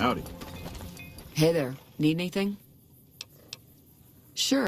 Howdy. Hey there. Need anything? Sure.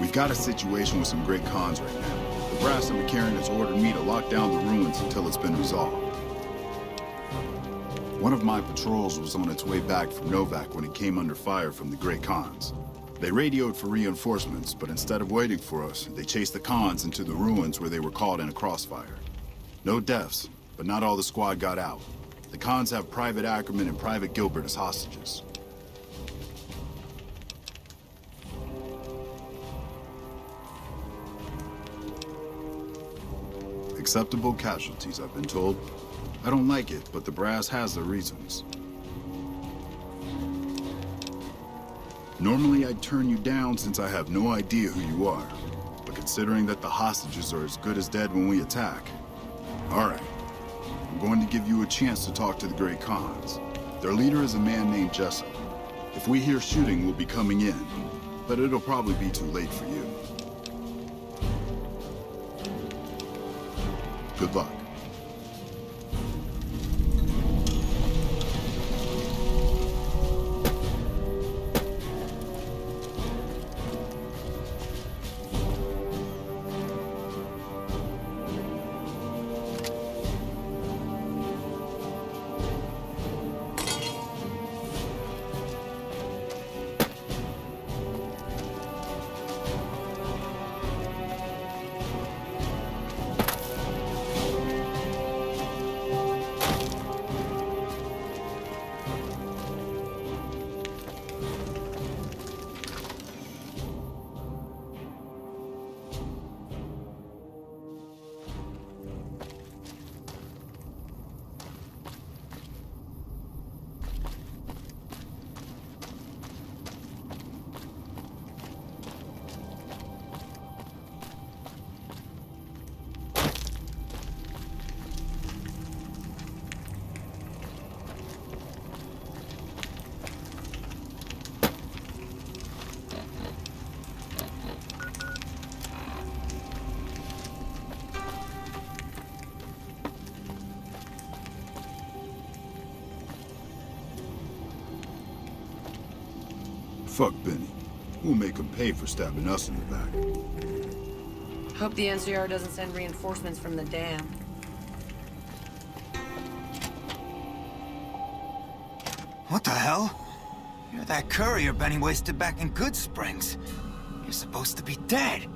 We've got a situation with some great cons right now. The brass and McCarran has ordered me to lock down the ruins until it's been resolved. One of my patrols was on its way back from Novak when it came under fire from the Great Khans. They radioed for reinforcements, but instead of waiting for us, they chased the Khans into the ruins where they were caught in a crossfire. No deaths, but not all the squad got out. The Khans have Private Ackerman and Private Gilbert as hostages. Acceptable casualties, I've been told. I don't like it, but the brass has their reasons. Normally I'd turn you down since I have no idea who you are. But considering that the hostages are as good as dead when we attack... Alright. I'm going to give you a chance to talk to the Great Khans. Their leader is a man named Jessup. If we hear shooting, we'll be coming in. But it'll probably be too late for you. Good luck. Fuck Benny. We'll make him pay for stabbing us in the back. Hope the NCR doesn't send reinforcements from the dam. What the hell? You're that courier Benny wasted back in Good Springs. You're supposed to be dead.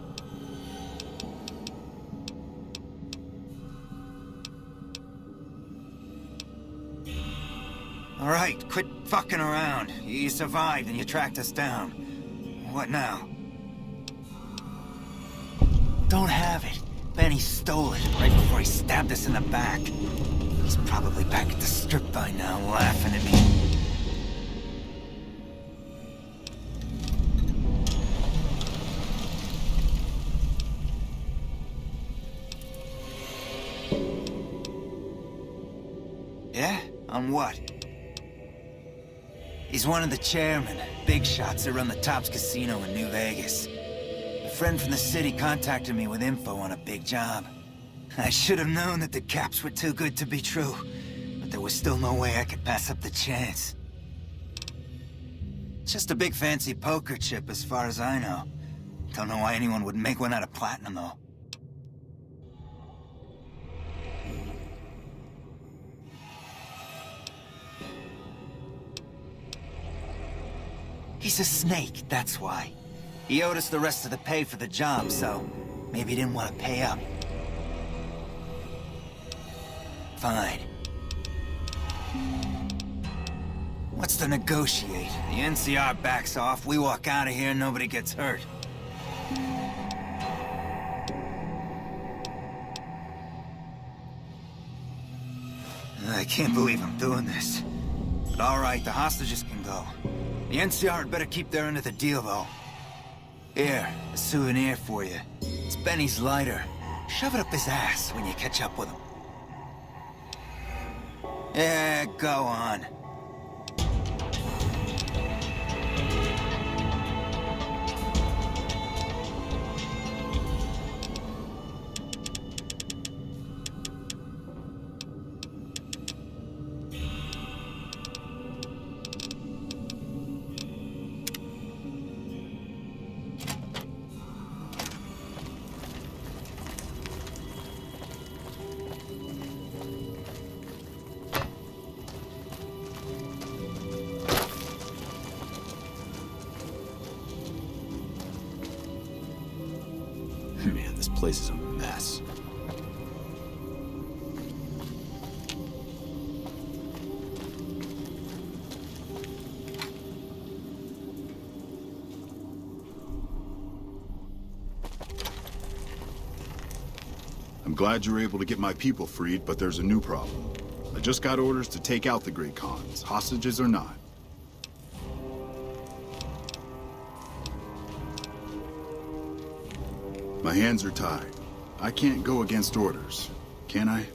All right, quit fucking around. You survived and you tracked us down. What now? Don't have it. Benny stole it right before he stabbed us in the back. He's probably back at the strip by now, laughing at me. Yeah? On what? He's one of the chairmen, big shots that run the Tops Casino in New Vegas. A friend from the city contacted me with info on a big job. I should have known that the caps were too good to be true, but there was still no way I could pass up the chance. It's just a big fancy poker chip as far as I know. Don't know why anyone would make one out of platinum, though. He's a snake, that's why. He owed us the rest of the pay for the job, so maybe he didn't want to pay up. Fine. What's to negotiate? The NCR backs off, we walk out of here, nobody gets hurt. I can't believe I'm doing this. But all right, the hostages can go. The NCR had better keep their end of the deal, though. Here, a souvenir for you. It's Benny's lighter. Shove it up his ass when you catch up with him. Yeah, go on. Man, this place is a mess. I'm glad you were able to get my people freed, but there's a new problem. I just got orders to take out the Great Khans, hostages or not. My hands are tied. I can't go against orders, can I?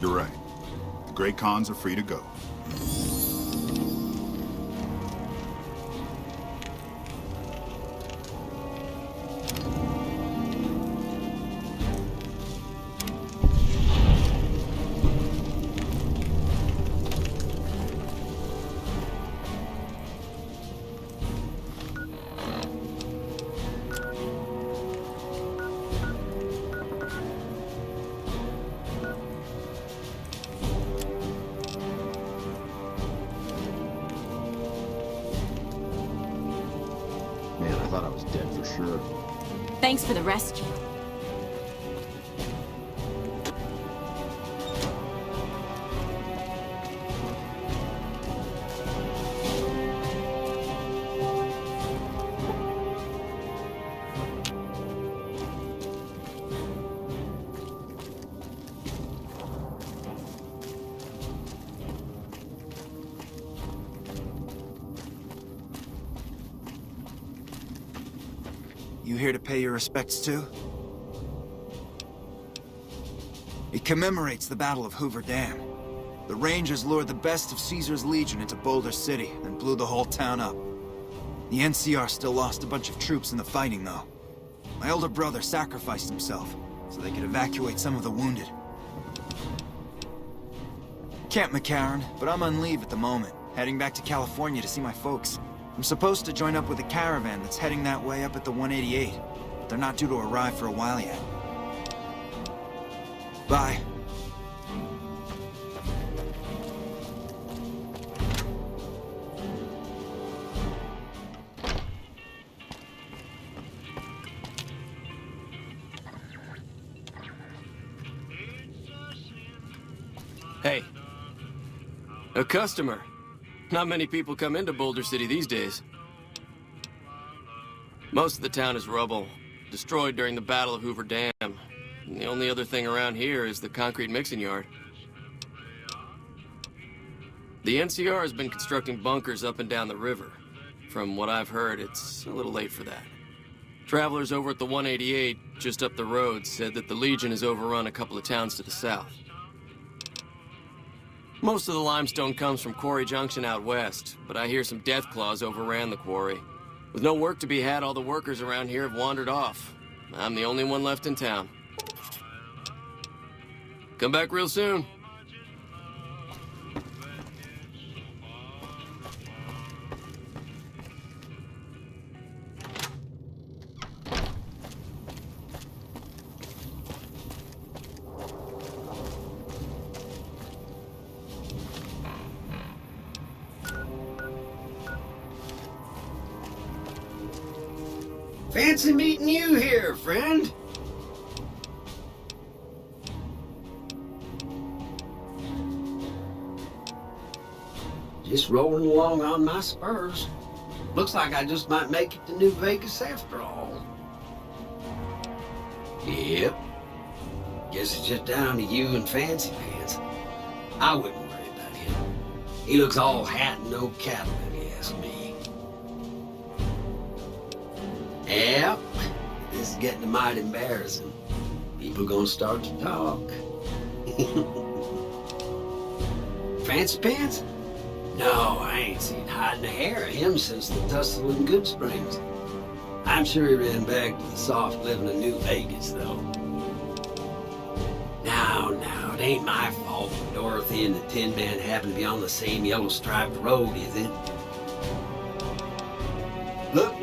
You're right. The Great Khans are free to go. Man, I thought I was dead for sure. Thanks for the rescue. You here to pay your respects too? It commemorates the Battle of Hoover Dam. The Rangers lured the best of Caesar's Legion into Boulder City and blew the whole town up. The NCR still lost a bunch of troops in the fighting, though. My older brother sacrificed himself so they could evacuate some of the wounded. Camp McCarran, but I'm on leave at the moment, heading back to California to see my folks. I'm supposed to join up with a caravan that's heading that way up at the 188, but they're not due to arrive for a while yet. Bye. Hey. A customer. Not many people come into Boulder City these days. Most of the town is rubble, destroyed during the Battle of Hoover Dam. And the only other thing around here is the concrete mixing yard. The NCR has been constructing bunkers up and down the river. From what I've heard, it's a little late for that. Travelers over at the 188, just up the road, said that the Legion has overrun a couple of towns to the south. Most of the limestone comes from Quarry Junction out west, but I hear some death claws overran the quarry. With no work to be had, all the workers around here have wandered off. I'm the only one left in town. Come back real soon. Fancy meeting you here, friend. Just rolling along on my spurs. Looks like I just might make it to New Vegas after all. Yep. Guess it's just down to you and Fancy Pants. I wouldn't worry about him. He looks all hat and no cattle, if you ask me. Yep, this is getting mighty embarrassing. People gonna start to talk. Fancy Pants? No, I ain't seen hide nor hair of him since the tussle in Good Springs. I'm sure he ran back to the soft living of New Vegas, though. Now, it ain't my fault that Dorothy and the Tin Man happen to be on the same yellow striped road, is it? Look.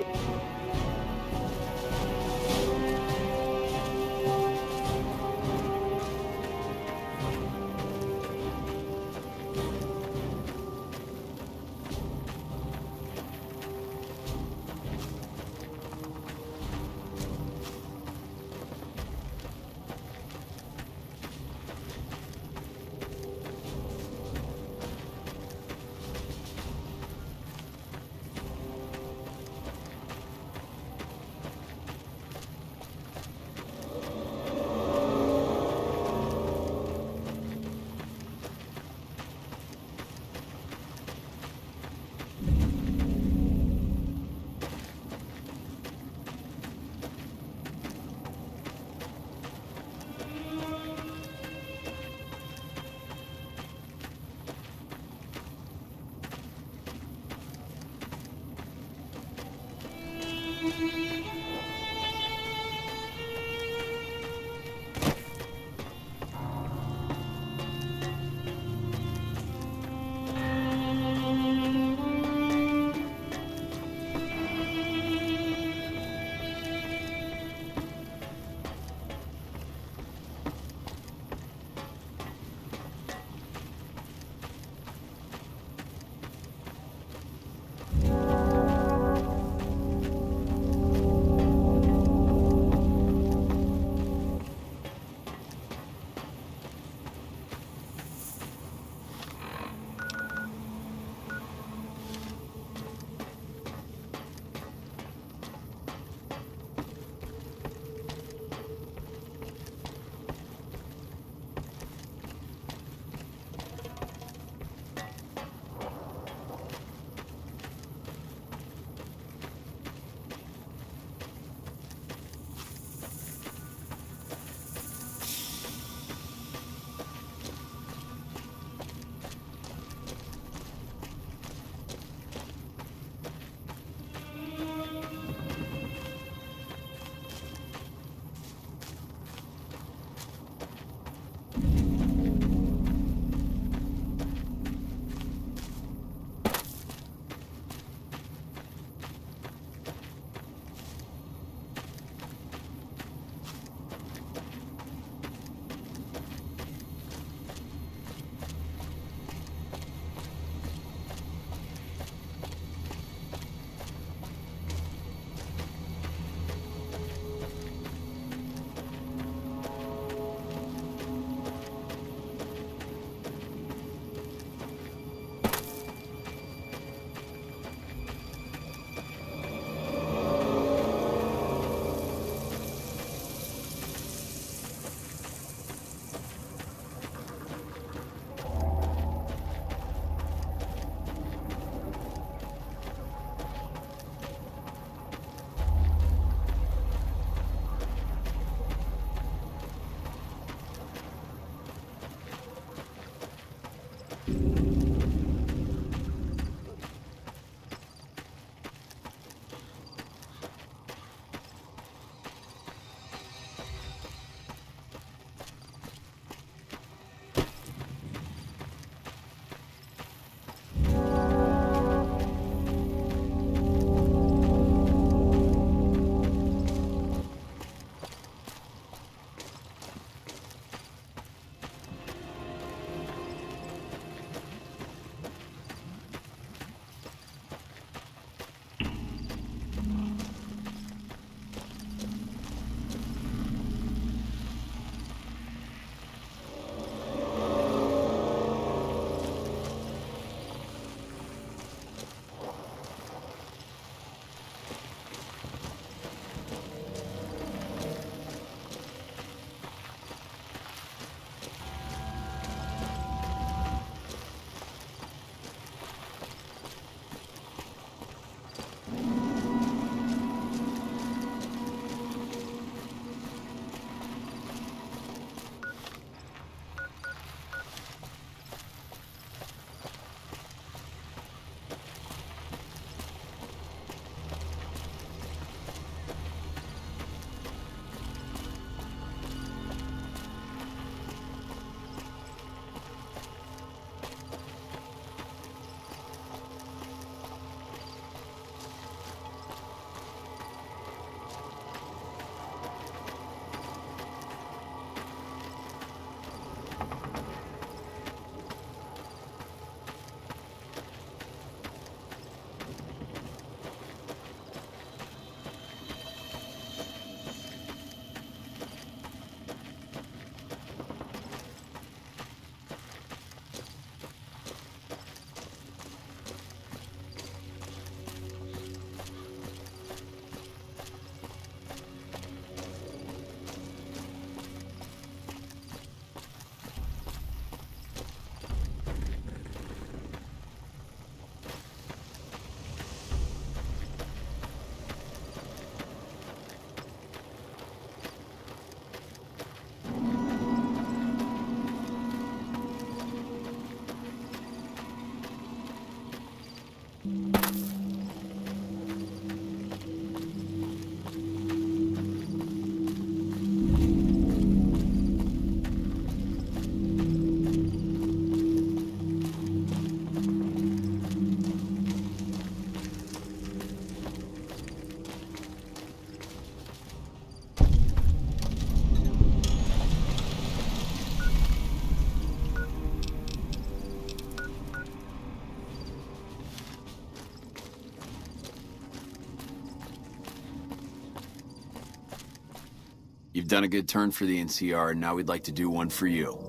You've done a good turn for the NCR, and now we'd like to do one for you.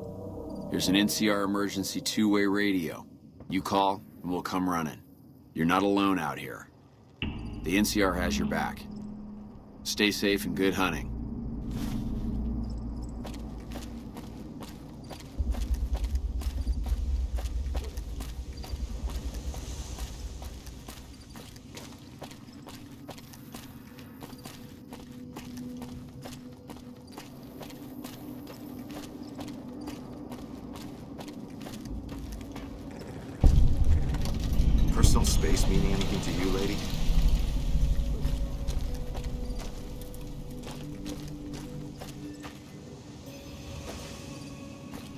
Here's an NCR emergency two-way radio. You call, and we'll come running. You're not alone out here. The NCR has your back. Stay safe and good hunting. Personal space meaning anything to you, lady?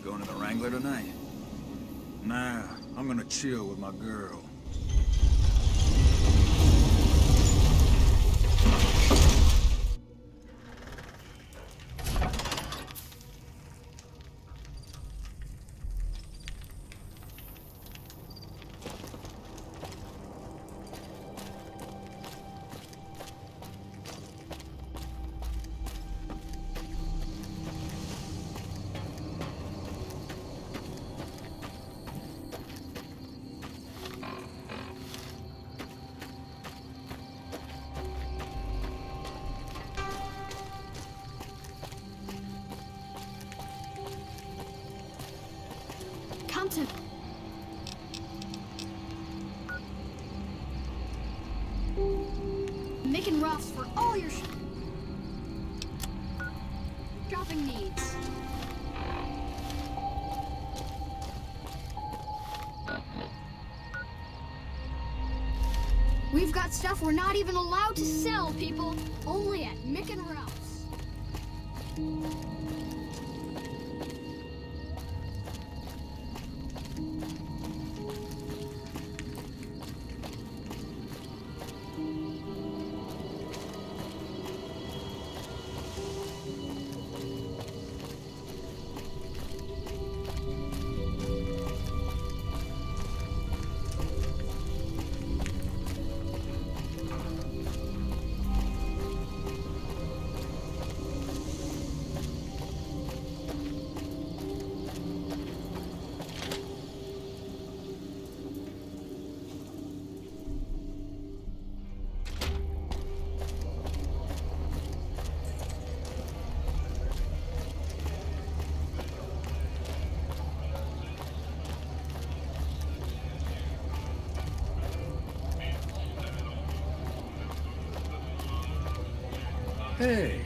Going to the Wrangler tonight? Nah, I'm gonna chill with my girl. Come to... Making roughs for all your shopping needs. We've got stuff we're not even allowed to sell, people. Only at Mick and Ralph's. Hey.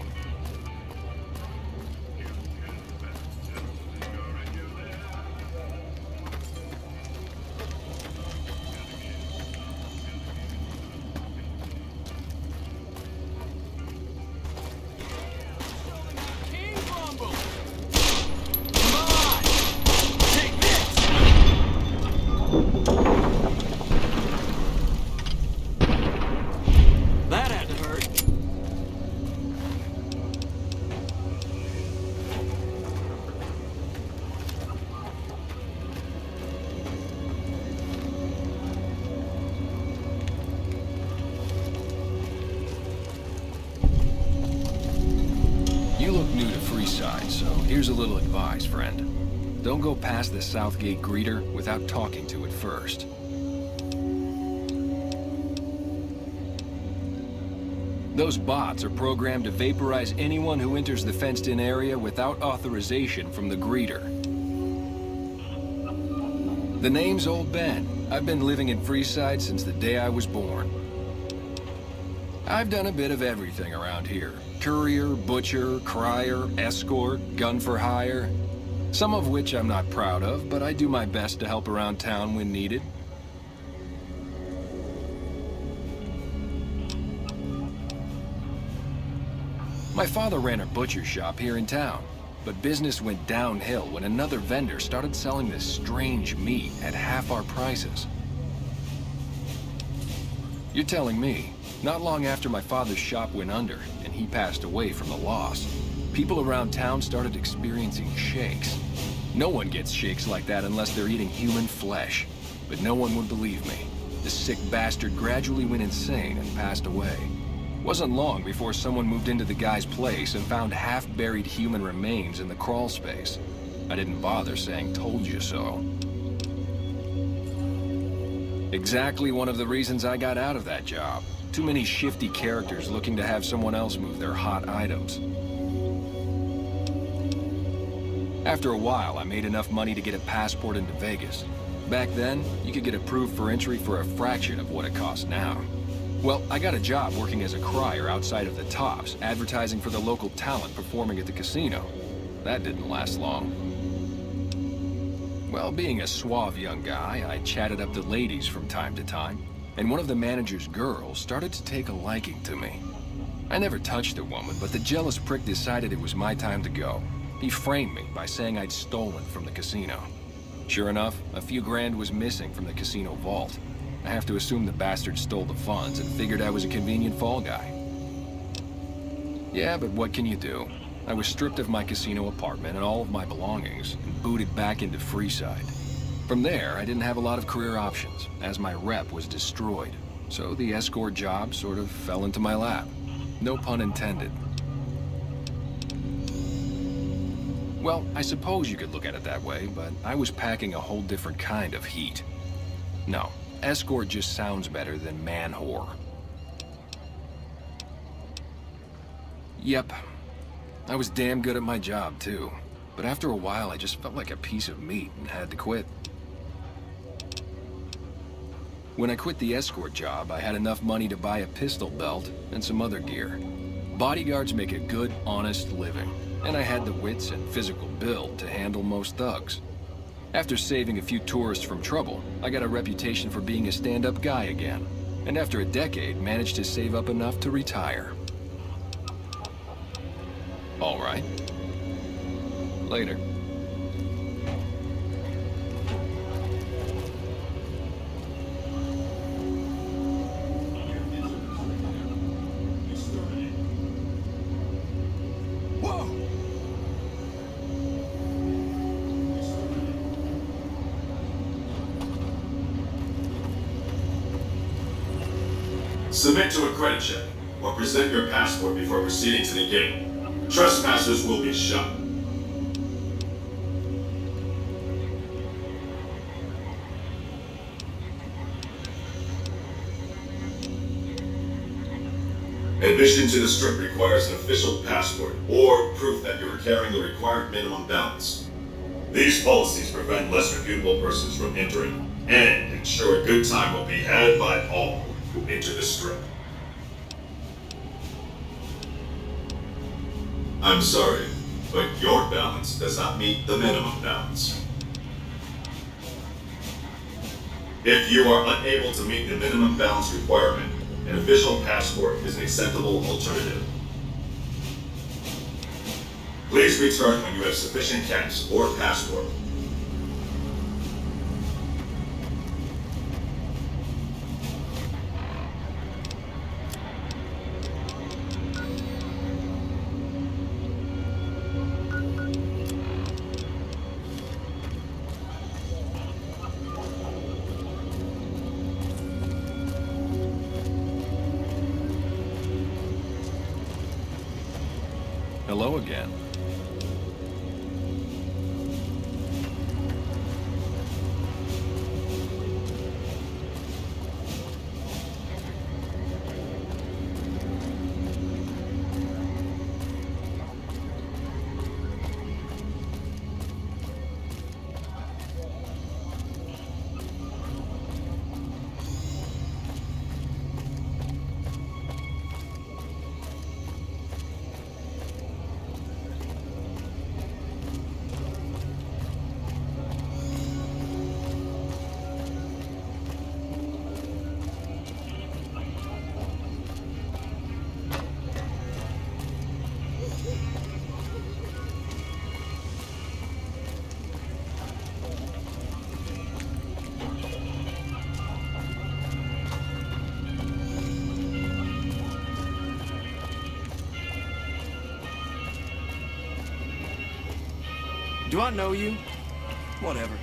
That had to hurt. You look new to Freeside, so here's a little advice, friend. Don't go past the Southgate greeter without talking to it first. Those bots are programmed to vaporize anyone who enters the fenced-in area without authorization from the greeter. The name's Old Ben. I've been living in Freeside since the day I was born. I've done a bit of everything around here. Courier, butcher, crier, escort, gun for hire. Some of which I'm not proud of, but I do my best to help around town when needed. My father ran a butcher shop here in town, but business went downhill when another vendor started selling this strange meat at half our prices. You're telling me, not long after my father's shop went under and he passed away from the loss, people around town started experiencing shakes. No one gets shakes like that unless they're eating human flesh, but no one would believe me. The sick bastard gradually went insane and passed away. Wasn't long before someone moved into the guy's place and found half-buried human remains in the crawl space. I didn't bother saying "told you so." Exactly one of the reasons I got out of that job. Too many shifty characters looking to have someone else move their hot items. After a while, I made enough money to get a passport into Vegas. Back then, you could get approved for entry for a fraction of what it costs now. Well, I got a job working as a crier outside of the Tops, advertising for the local talent performing at the casino. That didn't last long. Well, being a suave young guy, I chatted up the ladies from time to time, and one of the manager's girls started to take a liking to me. I never touched a woman, but the jealous prick decided it was my time to go. He framed me by saying I'd stolen from the casino. Sure enough, a few grand was missing from the casino vault. I have to assume the bastard stole the funds and figured I was a convenient fall guy. Yeah, but what can you do? I was stripped of my casino apartment and all of my belongings and booted back into Freeside. From there, I didn't have a lot of career options, as my rep was destroyed. So the escort job sort of fell into my lap. No pun intended. Well, I suppose you could look at it that way, but I was packing a whole different kind of heat. No, escort just sounds better than man-whore. Yep. I was damn good at my job, too. But after a while, I just felt like a piece of meat and had to quit. When I quit the escort job, I had enough money to buy a pistol belt and some other gear. Bodyguards make a good, honest living, and I had the wits and physical build to handle most thugs. After saving a few tourists from trouble, I got a reputation for being a stand-up guy again, and after a decade, managed to save up enough to retire. All right. Later. Submit to a credit check, or present your passport before proceeding to the gate. Trespassers will be shot. Admission to the strip requires an official passport, or proof that you are carrying the required minimum balance. These policies prevent less reputable persons from entering, and ensure a good time will be had by all who enter the strip. I'm sorry, but your balance does not meet the minimum balance. If you are unable to meet the minimum balance requirement, an official passport is an acceptable alternative. Please return when you have sufficient cash or passport. Hello again. Do I know you? Whatever.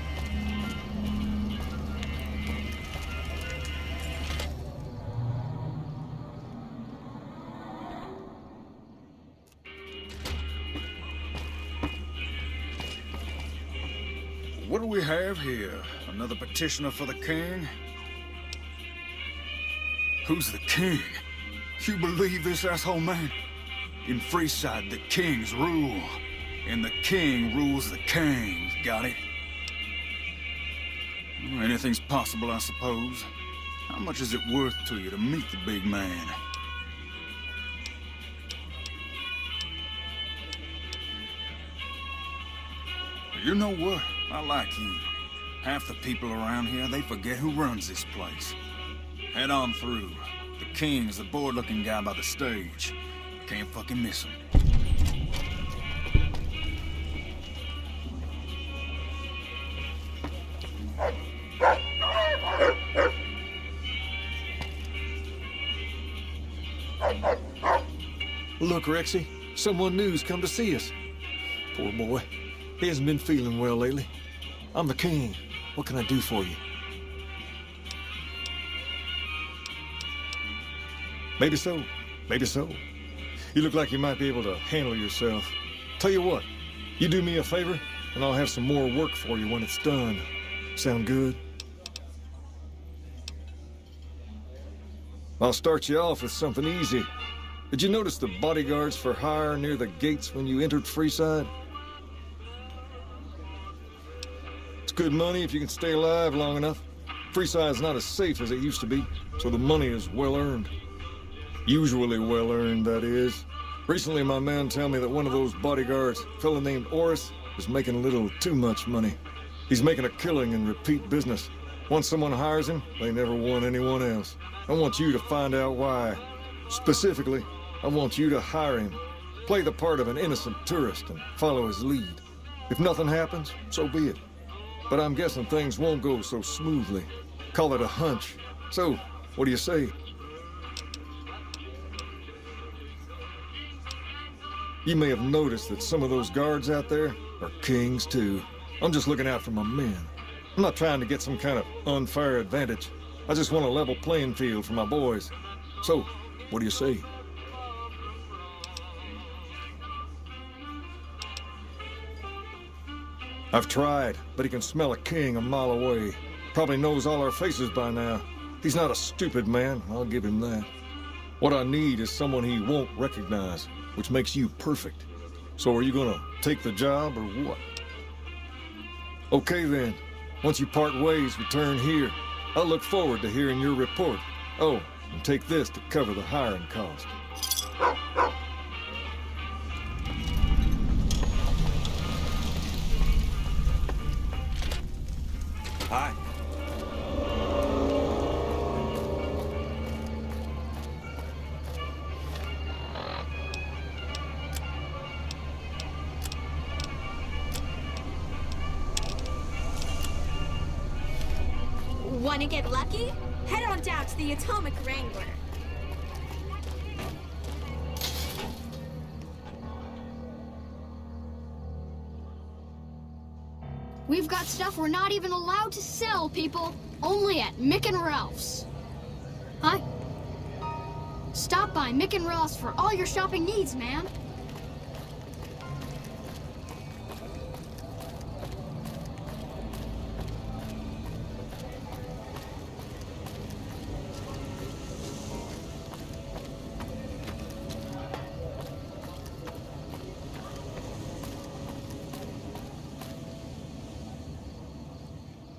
What do we have here? Another petitioner for the king? Who's the king? You believe this, asshole man? In Freeside, the kings rule. And the king rules the kings, got it? Well, anything's possible, I suppose. How much is it worth to you to meet the big man? You know what? I like you. Half the people around here, they forget who runs this place. Head on through. The king's the bored-looking guy by the stage. Can't fucking miss him. Look, Rexy, someone new's come to see us. Poor boy. He hasn't been feeling well lately. I'm the king. What can I do for you? Maybe so. Maybe so. You look like you might be able to handle yourself. Tell you what, you do me a favor, and I'll have some more work for you when it's done. Sound good? I'll start you off with something easy. Did you notice the bodyguards for hire near the gates when you entered Freeside? It's good money if you can stay alive long enough. Freeside's not as safe as it used to be, so the money is well earned. Usually well earned, that is. Recently, my man told me that one of those bodyguards, a fellow named Oris, is making a little too much money. He's making a killing in repeat business. Once someone hires him, they never want anyone else. I want you to find out why. Specifically, I want you to hire him. Play the part of an innocent tourist and follow his lead. If nothing happens, so be it. But I'm guessing things won't go so smoothly. Call it a hunch. So, what do you say? You may have noticed that some of those guards out there are kings, too. I'm just looking out for my men. I'm not trying to get some kind of unfair advantage. I just want a level playing field for my boys. So, what do you say? I've tried, but he can smell a king a mile away. Probably knows all our faces by now. He's not a stupid man, I'll give him that. What I need is someone he won't recognize, which makes you perfect. So are you gonna take the job or what? Okay then. Once you part ways, return here. I'll look forward to hearing your report. Oh, and take this to cover the hiring cost. Hi. Want to get lucky? Head on down to the Atomic Wrangler. We've got stuff we're not even allowed to sell, people. Only at Mick and Ralph's. Hi. Stop by Mick and Ralph's for all your shopping needs, man.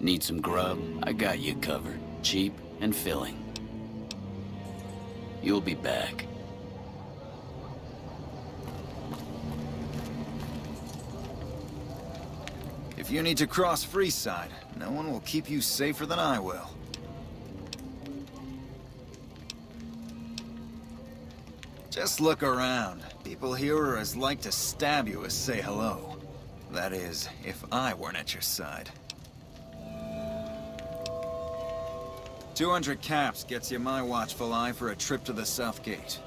Need some grub? I got you covered. Cheap and filling. You'll be back. If you need to cross Freeside, no one will keep you safer than I will. Just look around. People here are as like to stab you as say hello. That is, if I weren't at your side. 200 caps gets you my watchful eye for a trip to the South Gate.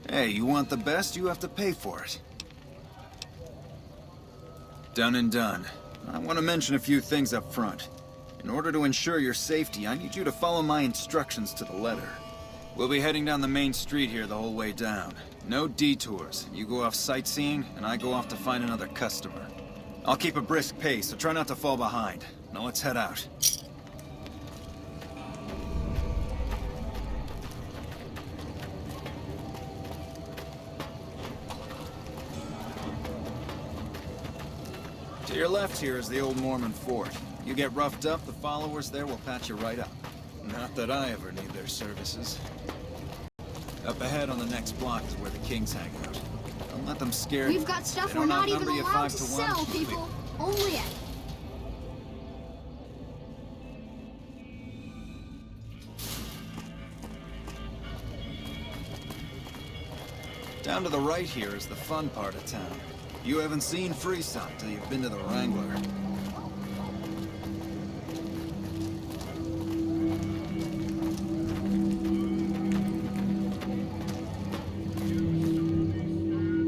Hey, you want the best, you have to pay for it. Done and done. I want to mention a few things up front. In order to ensure your safety, I need you to follow my instructions to the letter. We'll be heading down the main street here the whole way down. No detours. You go off sightseeing, and I go off to find another customer. I'll keep a brisk pace, so try not to fall behind. Now let's head out. To your left here is the old Mormon fort. You get roughed up, the followers there will patch you right up. Not that I ever need their services. Up ahead on the next block is where the kings hang out. Don't let them scare you. We've got stuff They we're don't not even outnumber you allowed 5 to to 1. sell, people. Only at... Down to the right here is the fun part of town. You haven't seen Freeside till you've been to the Wrangler.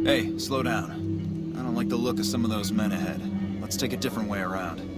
Hey, slow down. I don't like the look of some of those men ahead. Let's take a different way around.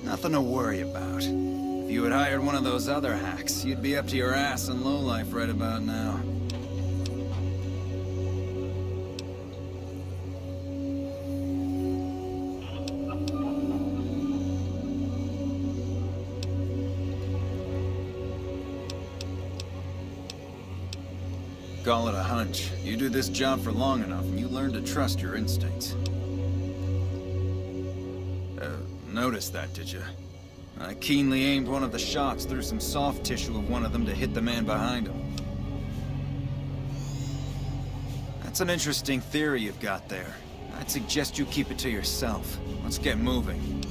Nothing to worry about. If you had hired one of those other hacks, you'd be up to your ass in lowlife right about now. Call it a hunch. You do this job for long enough, and you learn to trust your instincts. Noticed that, did you? I keenly aimed one of the shots through some soft tissue of one of them to hit the man behind him. That's an interesting theory you've got there. I'd suggest you keep it to yourself. Let's get moving.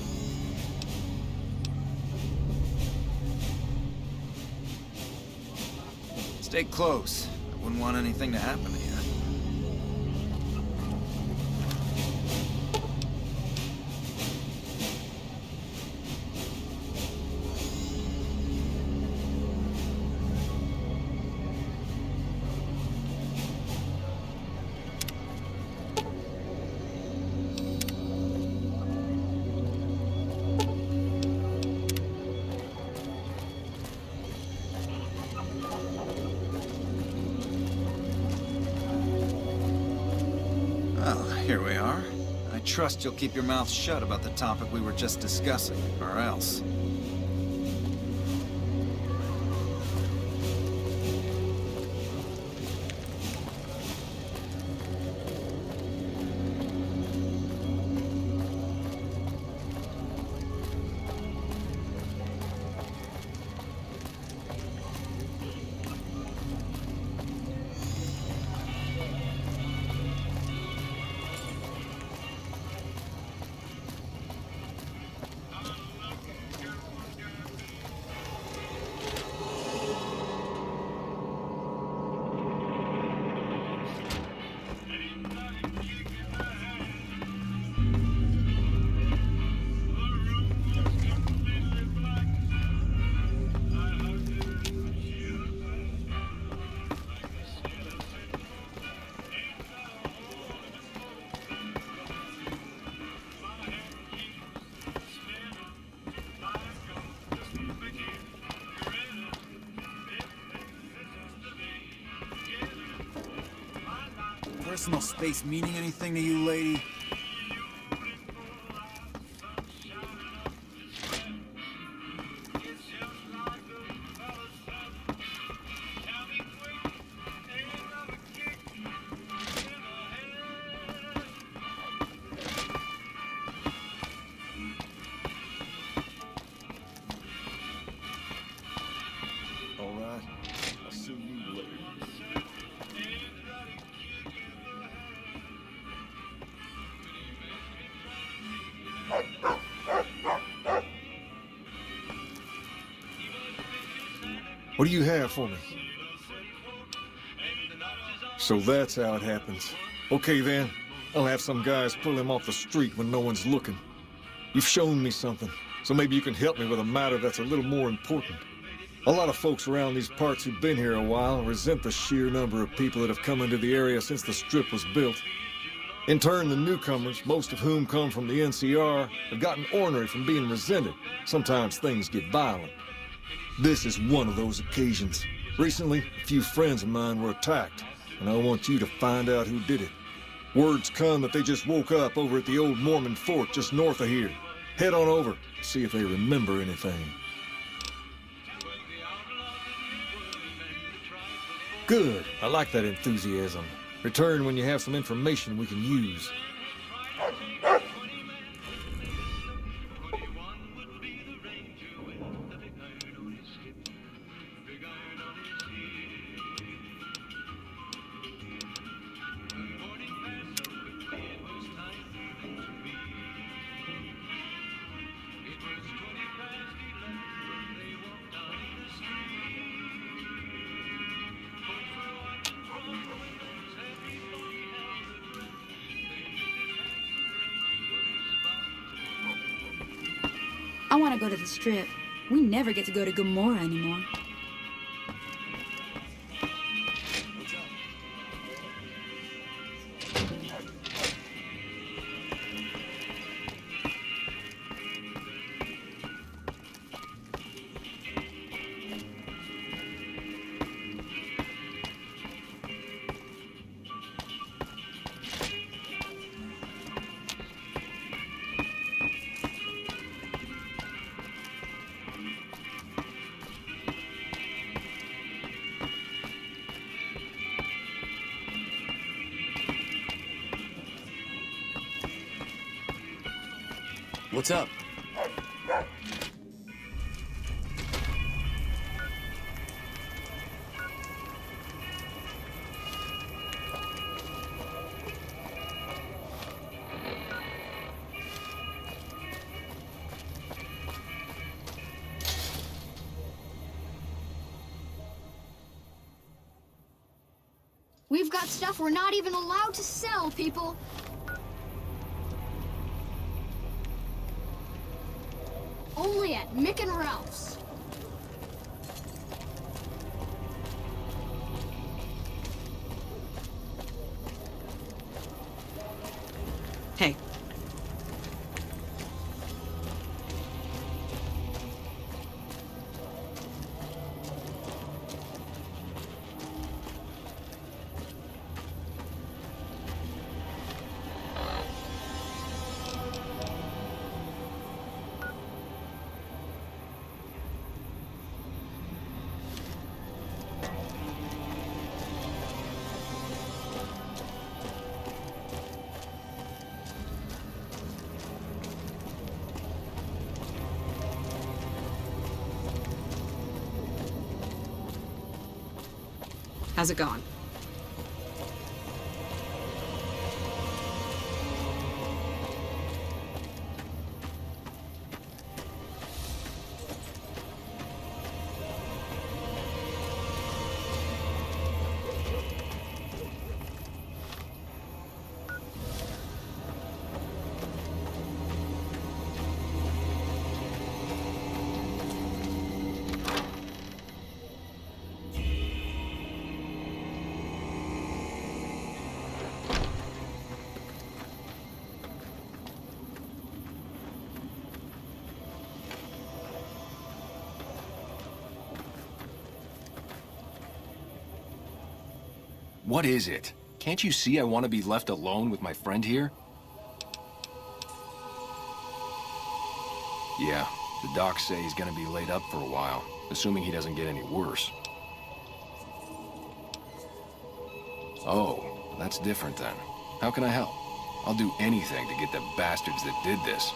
Stay close. I wouldn't want anything to happen to you. Here we are. I trust you'll keep your mouth shut about the topic we were just discussing, or else. Personal space meaning anything to you, lady? All right. I'll see you later. What do you have for me? So that's how it happens. Okay then, I'll have some guys pull him off the street when no one's looking. You've shown me something, so maybe you can help me with a matter that's a little more important. A lot of folks around these parts who've been here a while resent the sheer number of people that have come into the area since the Strip was built. In turn, the newcomers, most of whom come from the NCR, have gotten ornery from being resented. Sometimes things get violent. This is one of those occasions. Recently, a few friends of mine were attacked, and I want you to find out who did it. Word's come that they just woke up over at the old Mormon fort just north of here. Head on over, see if they remember anything. Good. I like that enthusiasm. Return when you have some information we can use. I want to go to the Strip. We never get to go to Gomorrah anymore. What's up? We've got stuff we're not even allowed to sell, people. Only at Mick and Ralph's. Hey. How's it going? What is it? Can't you see I want to be left alone with my friend here? Yeah, the docs say he's gonna be laid up for a while, assuming he doesn't get any worse. Oh, that's different then. How can I help? I'll do anything to get the bastards that did this.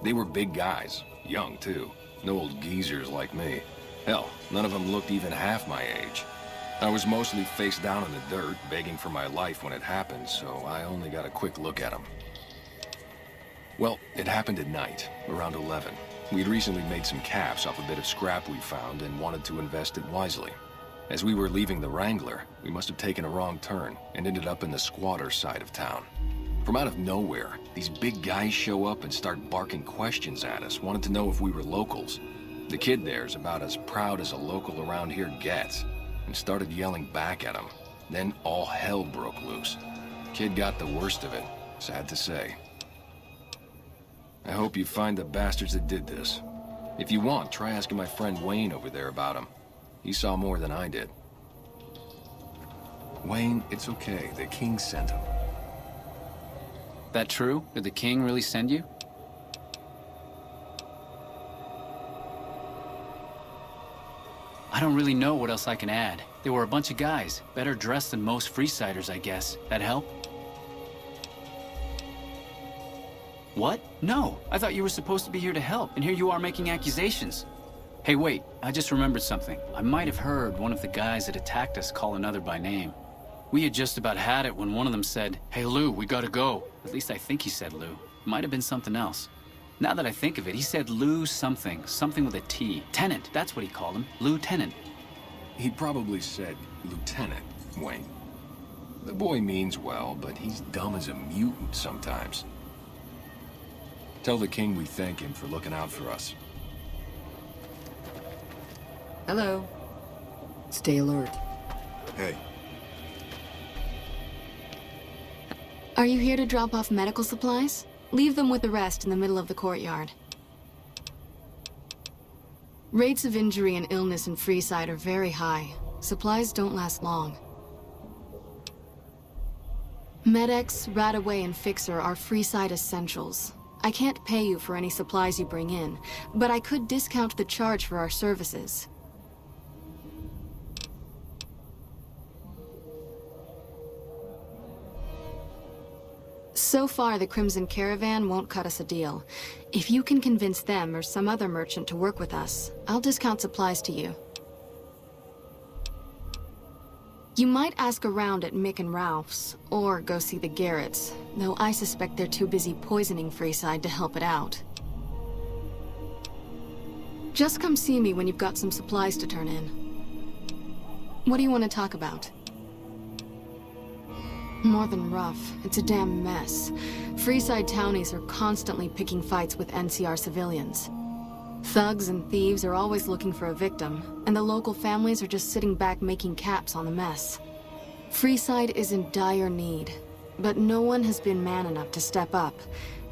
They were big guys, young too. No old geezers like me. Hell, none of them looked even half my age. I was mostly face down in the dirt, begging for my life when it happened, so I only got a quick look at them. Well, it happened at night, around 11. We'd recently made some caps off a bit of scrap we found and wanted to invest it wisely. As we were leaving the Wrangler, we must have taken a wrong turn and ended up in the squatter side of town. From out of nowhere, these big guys show up and start barking questions at us, wanted to know if we were locals. The kid there's about as proud as a local around here gets, and started yelling back at him. Then all hell broke loose. Kid got the worst of it, sad to say. I hope you find the bastards that did this. If you want, try asking my friend Wayne over there about him. He saw more than I did. Wayne, it's okay. The king sent him. That true? Did the king really send you? I don't really know what else I can add. They were a bunch of guys, better dressed than most Freesiders, I guess. That help? What? No, I thought you were supposed to be here to help, and here you are making accusations. Hey, wait, I just remembered something. I might have heard one of the guys that attacked us call another by name. We had just about had it when one of them said, "Hey, Lou, we gotta go." At least I think he said Lou. Might have been something else. Now that I think of it, he said Lou something. Something with a T. Tenant, that's what he called him. Lieutenant. He probably said Lieutenant, Wayne. The boy means well, but he's dumb as a mutant sometimes. Tell the king we thank him for looking out for us. Hello. Stay alert. Hey. Are you here to drop off medical supplies? Leave them with the rest in the middle of the courtyard. Rates of injury and illness in Freeside are very high. Supplies don't last long. Med-X, Radaway, and Fixer are Freeside essentials. I can't pay you for any supplies you bring in, but I could discount the charge for our services. So far, the Crimson Caravan won't cut us a deal. If you can convince them or some other merchant to work with us, I'll discount supplies to you. You might ask around at Mick and Ralph's, or go see the Garretts, though I suspect they're too busy poisoning Freeside to help it out. Just come see me when you've got some supplies to turn in. What do you want to talk about? More than rough, it's a damn mess. Freeside townies are constantly picking fights with NCR civilians. Thugs and thieves are always looking for a victim, and the local families are just sitting back making caps on the mess. Freeside is in dire need, but no one has been man enough to step up.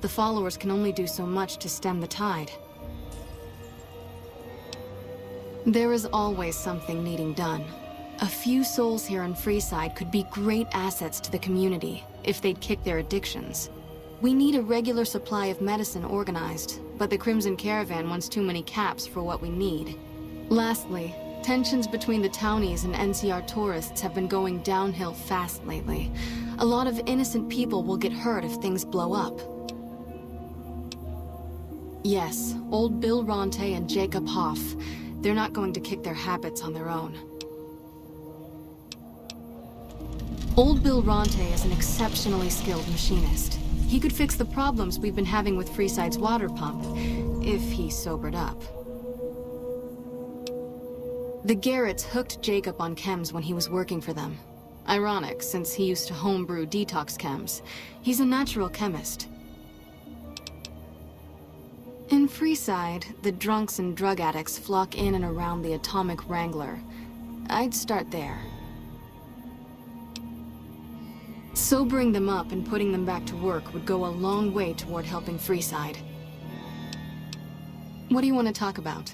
The followers can only do so much to stem the tide. There is always something needing done. A few souls here in Freeside could be great assets to the community if they'd kick their addictions. We need a regular supply of medicine organized, but the Crimson Caravan wants too many caps for what we need. Lastly, tensions between the townies and NCR tourists have been going downhill fast lately. A lot of innocent people will get hurt if things blow up. Yes, old Bill Ronte and Jacob Hoff. They're not going to kick their habits on their own. Old Bill Ronte is an exceptionally skilled machinist. He could fix the problems we've been having with Freeside's water pump, if he sobered up. The Garretts hooked Jacob on chems when he was working for them. Ironic, since he used to homebrew detox chems. He's a natural chemist. In Freeside, the drunks and drug addicts flock in and around the Atomic Wrangler. I'd start there. Sobering them up and putting them back to work would go a long way toward helping Freeside. What do you want to talk about?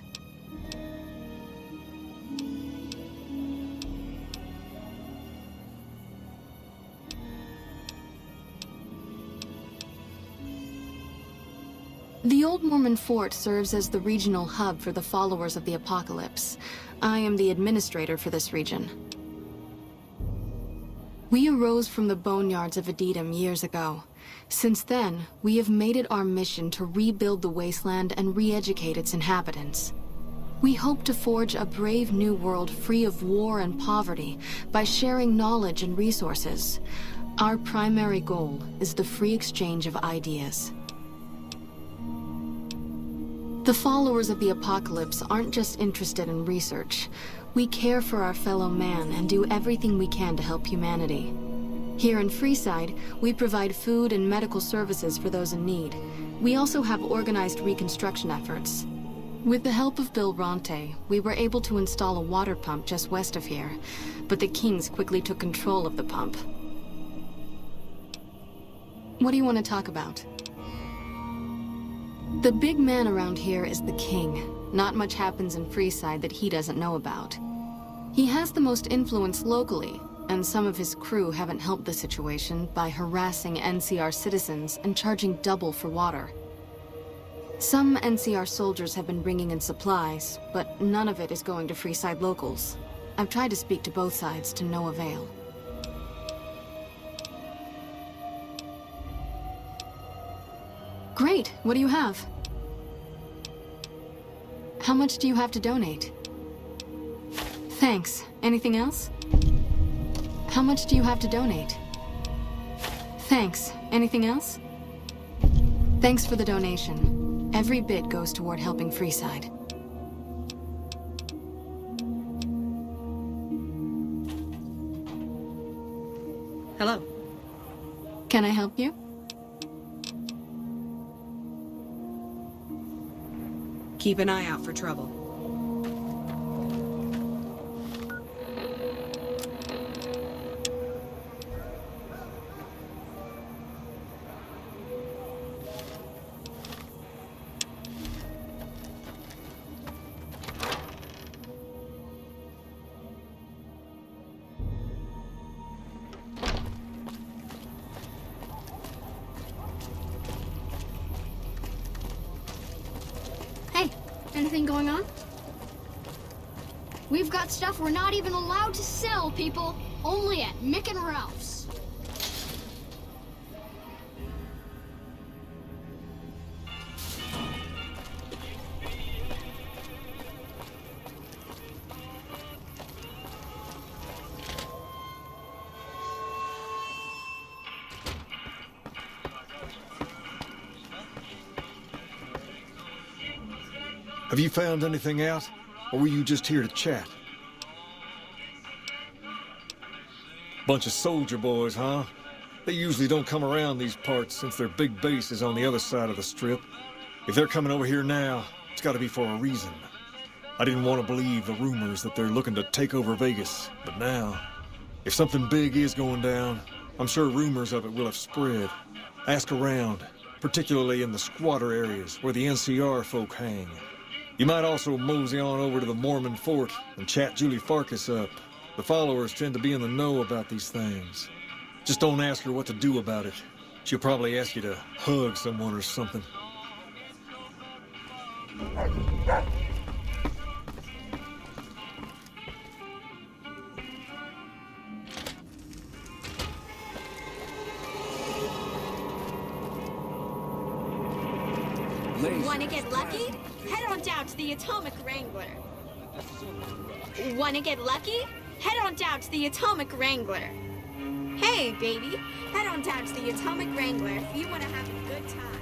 The Old Mormon Fort serves as the regional hub for the followers of the Apocalypse. I am the administrator for this region. We arose from the boneyards of Edidum years ago. Since then, we have made it our mission to rebuild the wasteland and re-educate its inhabitants. We hope to forge a brave new world free of war and poverty by sharing knowledge and resources. Our primary goal is the free exchange of ideas. The followers of the apocalypse aren't just interested in research. We care for our fellow man and do everything we can to help humanity. Here in Freeside, we provide food and medical services for those in need. We also have organized reconstruction efforts. With the help of Bill Ronte, we were able to install a water pump just west of here, but the Kings quickly took control of the pump. What do you want to talk about? The big man around here is the King. Not much happens in Freeside that he doesn't know about. He has the most influence locally, and some of his crew haven't helped the situation by harassing NCR citizens and charging double for water. Some NCR soldiers have been bringing in supplies, but none of it is going to Freeside locals. I've tried to speak to both sides to no avail. Great, what do you have? How much do you have to donate? Thanks. Anything else? How much do you have to donate? Thanks. Anything else? Thanks for the donation. Every bit goes toward helping Freeside. Hello. Can I help you? Keep an eye out for trouble. Anything going on? We've got stuff we're not even allowed to sell, people. Only at Mick and Ralph's. Have you found anything out? Or were you just here to chat? Bunch of soldier boys, huh? They usually don't come around these parts since their big base is on the other side of the strip. If they're coming over here now, it's gotta be for a reason. I didn't want to believe the rumors that they're looking to take over Vegas, but now, if something big is going down, I'm sure rumors of it will have spread. Ask around, particularly in the squatter areas where the NCR folk hang. You might also mosey on over to the Mormon fort and chat Julie Farkas up. The followers tend to be in the know about these things. Just don't ask her what to do about it. She'll probably ask you to hug someone or something. Wanna get lucky? Head on down to the Atomic Wrangler. Wanna get lucky? Head on down to the Atomic Wrangler. Hey, baby. Head on down to the Atomic Wrangler if you wanna have a good time.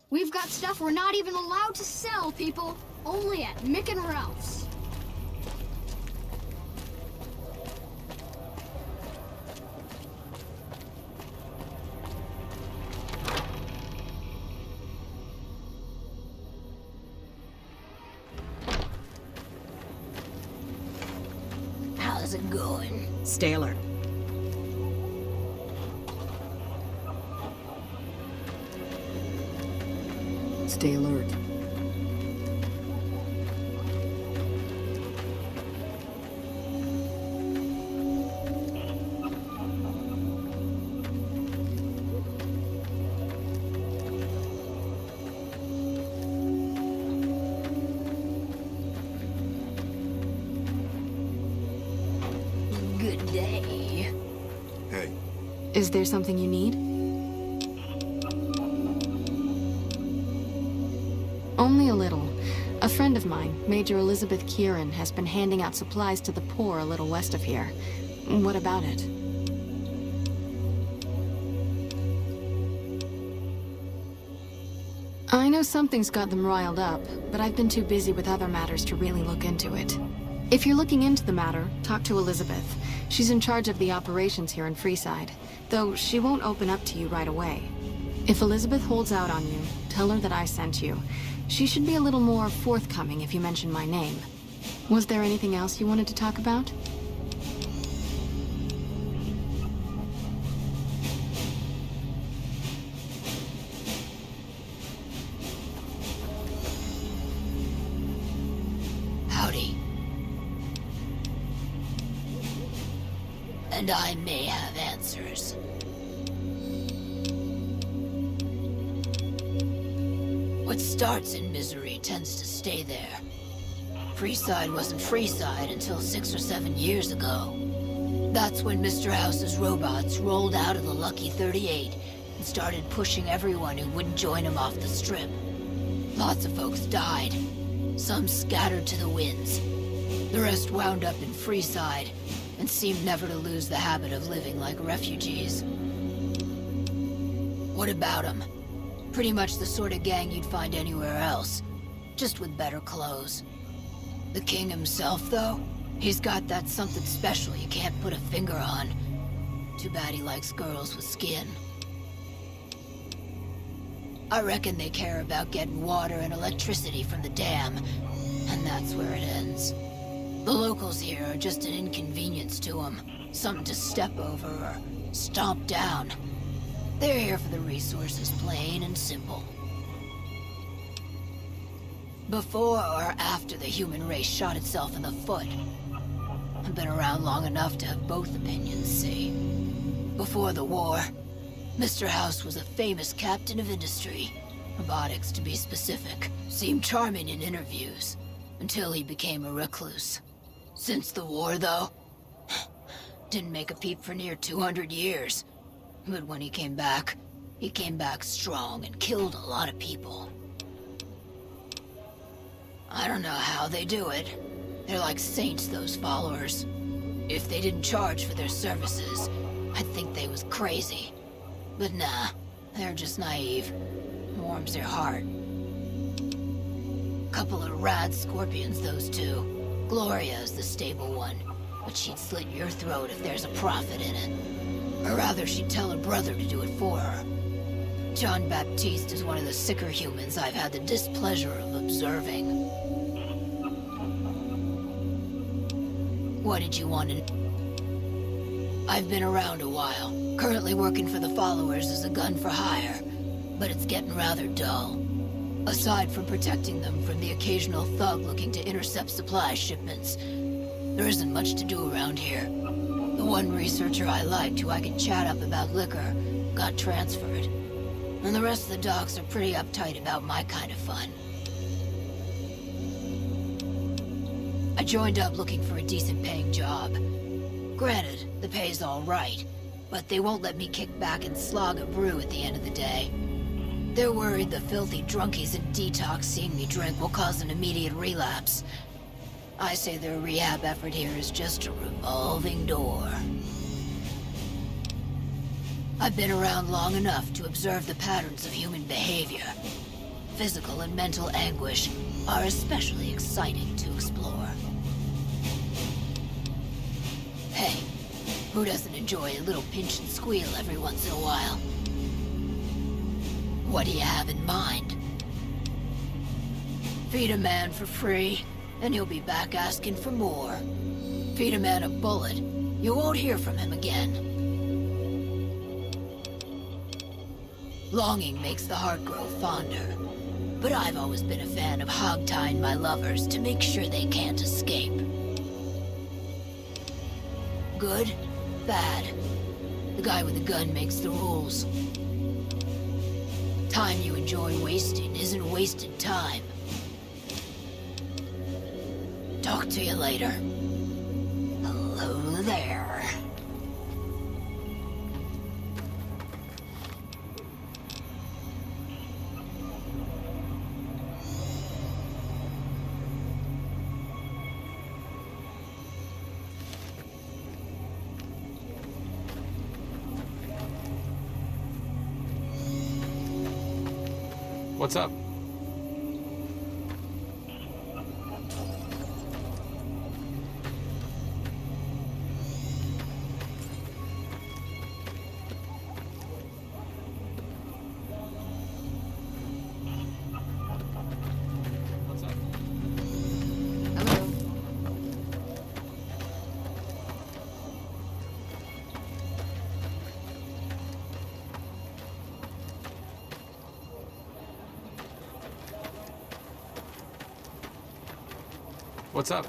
We've got stuff we're not even allowed to sell, people. Only at Mick and Ralph's. How's it going? Stay alert. Stay alert. Good day. Hey. Is there something you need? Only a little. A friend of mine, Major Elizabeth Kieran, has been handing out supplies to the poor a little west of here. What about it? I know something's got them riled up, but I've been too busy with other matters to really look into it. If you're looking into the matter, talk to Elizabeth. She's in charge of the operations here in Freeside, though she won't open up to you right away. If Elizabeth holds out on you, tell her that I sent you. She should be a little more forthcoming if you mention my name. Was there anything else you wanted to talk about? Howdy. And I may have answers. What starts in misery tends to stay there. Freeside wasn't Freeside until 6 or 7 years ago. That's when Mr. House's robots rolled out of the Lucky 38 and started pushing everyone who wouldn't join him off the strip. Lots of folks died. Some scattered to the winds. The rest wound up in Freeside and seemed never to lose the habit of living like refugees. What about them? Pretty much the sort of gang you'd find anywhere else, just with better clothes. The king himself, though, he's got that something special you can't put a finger on. Too bad he likes girls with skin. I reckon they care about getting water and electricity from the dam, and that's where it ends. The locals here are just an inconvenience to them, something to step over or stomp down. They're here for the resources, plain and simple. Before or after the human race shot itself in the foot? I've been around long enough to have both opinions, see? Before the war, Mr. House was a famous captain of industry. Robotics, to be specific. Seemed charming in interviews, until he became a recluse. Since the war, though, didn't make a peep for near 200 years. But when he came back strong and killed a lot of people. I don't know how they do it. They're like saints, those followers. If they didn't charge for their services, I'd think they was crazy. But nah, they're just naive. Warms their heart. Couple of rad scorpions, those two. Gloria's the stable one, but she'd slit your throat if there's a profit in it. Or rather, she'd tell her brother to do it for her. John Baptiste is one of the sicker humans I've had the displeasure of observing. What did you want to know? I've been around a while, currently working for the followers as a gun for hire, but it's getting rather dull. Aside from protecting them from the occasional thug looking to intercept supply shipments, there isn't much to do around here. The one researcher I liked who I could chat up about liquor got transferred. And the rest of the docs are pretty uptight about my kind of fun. I joined up looking for a decent paying job. Granted, the pay's all right, but they won't let me kick back and slog a brew at the end of the day. They're worried the filthy drunkies in detox seeing me drink will cause an immediate relapse. I say their rehab effort here is just a revolving door. I've been around long enough to observe the patterns of human behavior. Physical and mental anguish are especially exciting to explore. Hey, who doesn't enjoy a little pinch and squeal every once in a while? What do you have in mind? Feed a man for free, and he'll be back asking for more. Feed a man a bullet, you won't hear from him again. Longing makes the heart grow fonder, but I've always been a fan of hog-tying my lovers to make sure they can't escape. Good, bad. The guy with the gun makes the rules. Time you enjoy wasting isn't wasted time. Talk to you later. Hello there. What's up? What's up?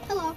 Hello.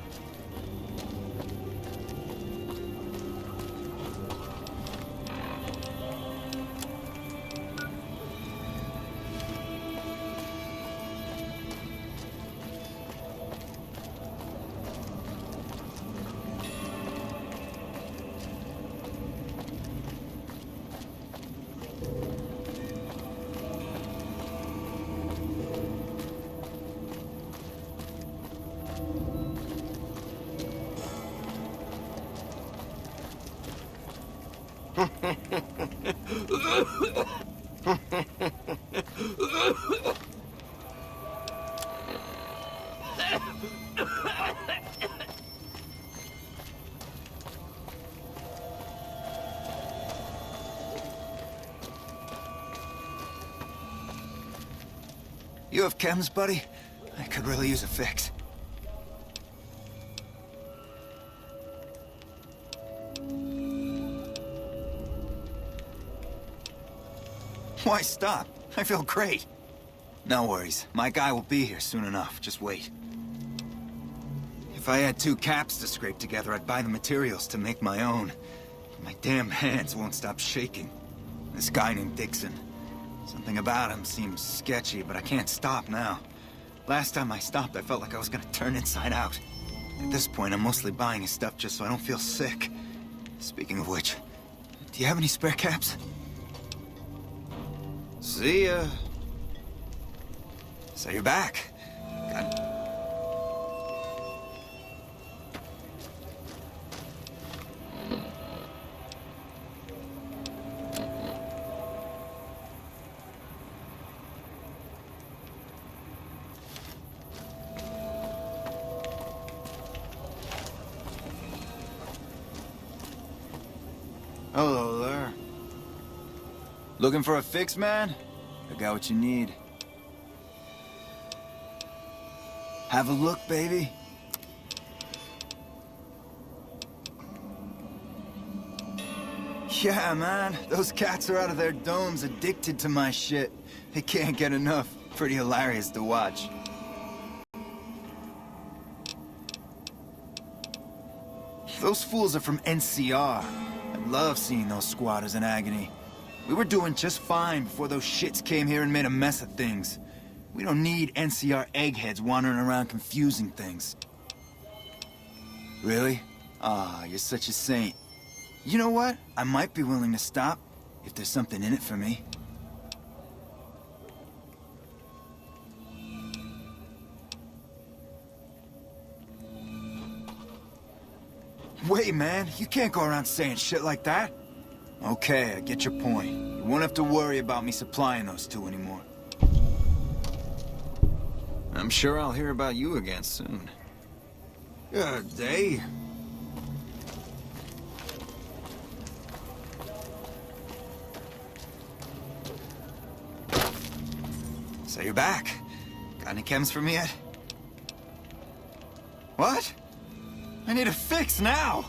You have chems, buddy? I could really use a fix. Why stop? I feel great. No worries. My guy will be here soon enough. Just wait. If I had 2 caps to scrape together, I'd buy the materials to make my own. My damn hands won't stop shaking. This guy named Dixon. Something about him seems sketchy, but I can't stop now. Last time I stopped, I felt like I was gonna turn inside out. At this point, I'm mostly buying his stuff just so I don't feel sick. Speaking of which, do you have any spare caps? See ya. So you're back. Hello there. Looking for a fix, man? I got what you need. Have a look, baby. Yeah, man. Those cats are out of their domes addicted to my shit. They can't get enough. Pretty hilarious to watch. Those fools are from NCR. I love seeing those squatters in agony. We were doing just fine before those shits came here and made a mess of things. We don't need NCR eggheads wandering around confusing things. Really? Ah, you're such a saint. You know what? I might be willing to stop, if there's something in it for me. Wait, man, you can't go around saying shit like that. Okay, I get your point. You won't have to worry about me supplying those 2 anymore. I'm sure I'll hear about you again soon. Good day. So you're back. Got any chems for me yet? What? I need a fix now!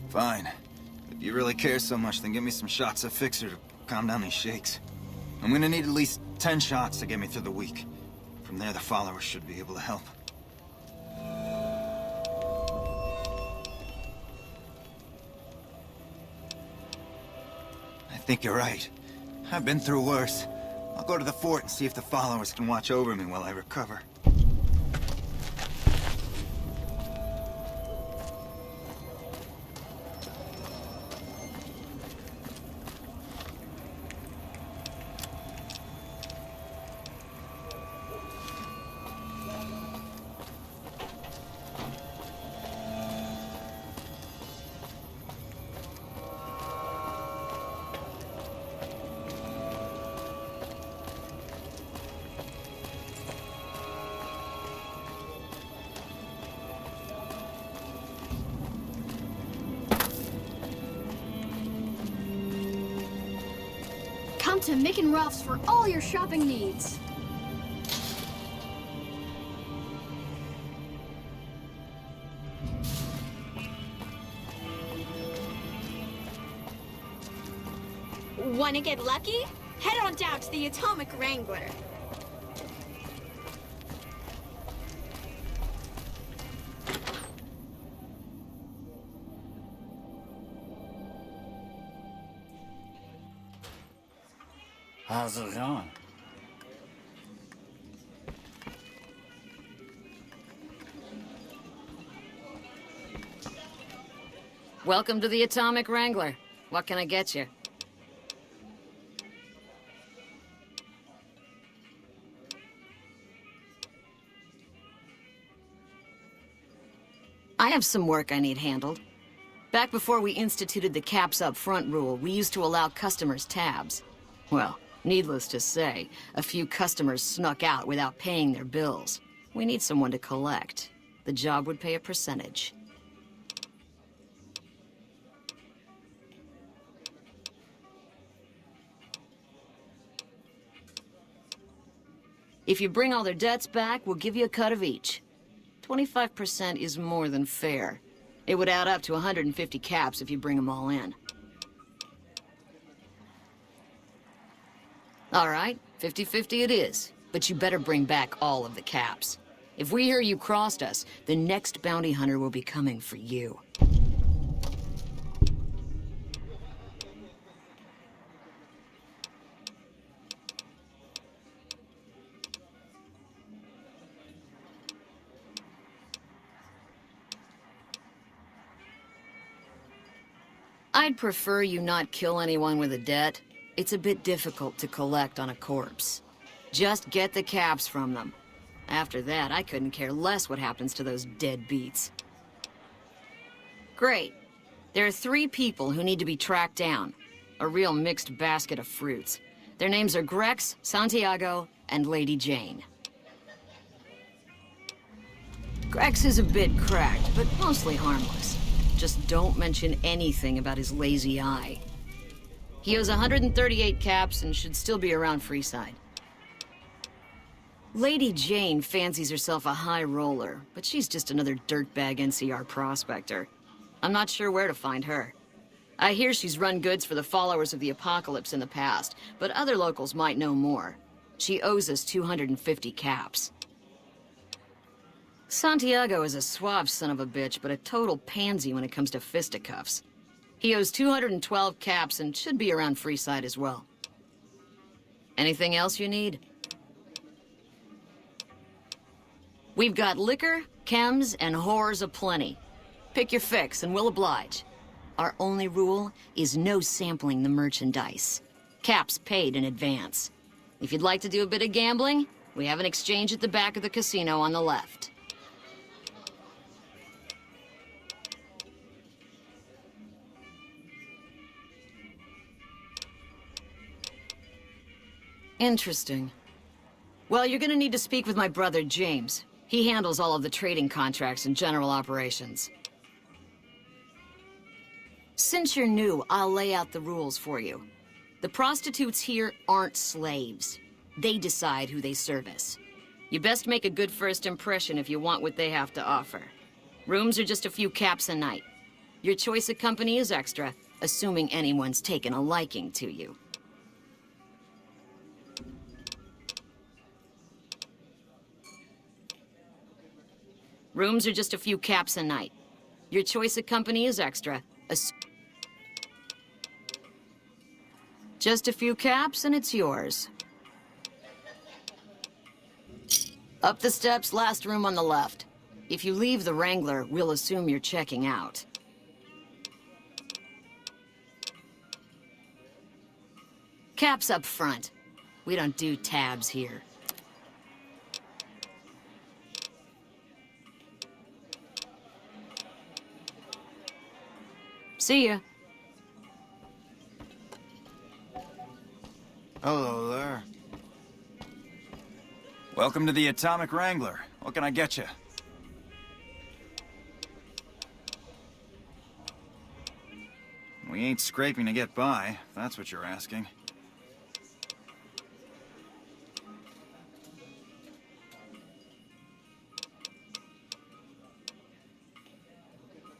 Fine. If you really care so much, then give me some shots of Fixer to calm down these shakes. I'm gonna need at least 10 shots to get me through the week. From there, the followers should be able to help. I think you're right. I've been through worse. I'll go to the fort and see if the followers can watch over me while I recover. Come to Mick and Ralph's for all your shopping needs. Wanna get lucky? Head on down to the Atomic Wrangler. How's it going? Welcome to the Atomic Wrangler. What can I get you? I have some work I need handled. Back before we instituted the caps up front rule, we used to allow customers tabs. Well, needless to say, a few customers snuck out without paying their bills. We need someone to collect. The job would pay a percentage. If you bring all their debts back, we'll give you a cut of each. 25% is more than fair. It would add up to 150 caps if you bring them all in. All right, 50-50 it is. But you better bring back all of the caps. If we hear you crossed us, the next bounty hunter will be coming for you. I'd prefer you not kill anyone with a debt. It's a bit difficult to collect on a corpse. Just get the caps from them. After that, I couldn't care less what happens to those deadbeats. Great. There are 3 people who need to be tracked down. A real mixed basket of fruits. Their names are Grex, Santiago, and Lady Jane. Grex is a bit cracked, but mostly harmless. Just don't mention anything about his lazy eye. He owes 138 caps and should still be around Freeside. Lady Jane fancies herself a high roller, but she's just another dirtbag NCR prospector. I'm not sure where to find her. I hear she's run goods for the followers of the Apocalypse in the past, but other locals might know more. She owes us 250 caps. Santiago is a suave son of a bitch, but a total pansy when it comes to fisticuffs. He owes 212 caps and should be around Freeside as well. Anything else you need? We've got liquor, chems, and whores aplenty. Pick your fix and we'll oblige. Our only rule is no sampling the merchandise. Caps paid in advance. If you'd like to do a bit of gambling, we have an exchange at the back of the casino on the left. Interesting. Well, you're gonna need to speak with my brother, James. He handles all of the trading contracts and general operations. Since you're new, I'll lay out the rules for you. The prostitutes here aren't slaves. They decide who they service. You best make a good first impression if you want what they have to offer. Rooms are just a few caps a night. Your choice of company is extra, assuming anyone's taken a liking to you. Rooms are just a few caps a night. Your choice of company is extra. Just a few caps and it's yours. Up the steps, last room on the left. If you leave the Wrangler, we'll assume you're checking out. Caps up front. We don't do tabs here. See ya. Hello there. Welcome to the Atomic Wrangler. What can I get you? We ain't scraping to get by, if that's what you're asking.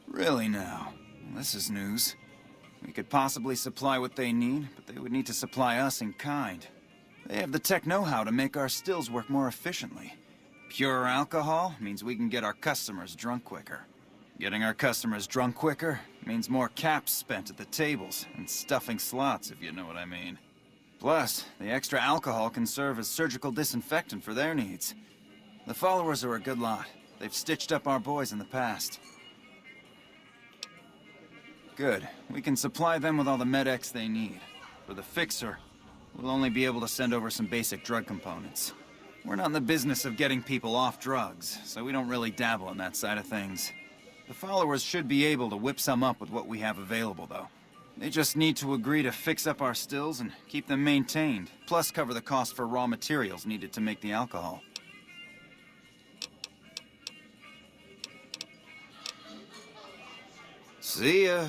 Really now? This is news. We could possibly supply what they need, but they would need to supply us in kind. They have the tech know-how to make our stills work more efficiently. Pure alcohol means we can get our customers drunk quicker. Getting our customers drunk quicker means more caps spent at the tables and stuffing slots, if you know what I mean. Plus, the extra alcohol can serve as surgical disinfectant for their needs. The followers are a good lot. They've stitched up our boys in the past. Good. We can supply them with all the med-X they need. For the Fixer, we'll only be able to send over some basic drug components. We're not in the business of getting people off drugs, so we don't really dabble in that side of things. The followers should be able to whip some up with what we have available, though. They just need to agree to fix up our stills and keep them maintained, plus cover the cost for raw materials needed to make the alcohol. See ya.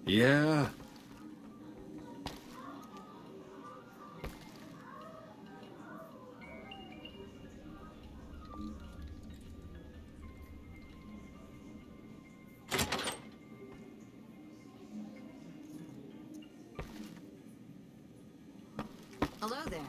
Yeah? Hello there.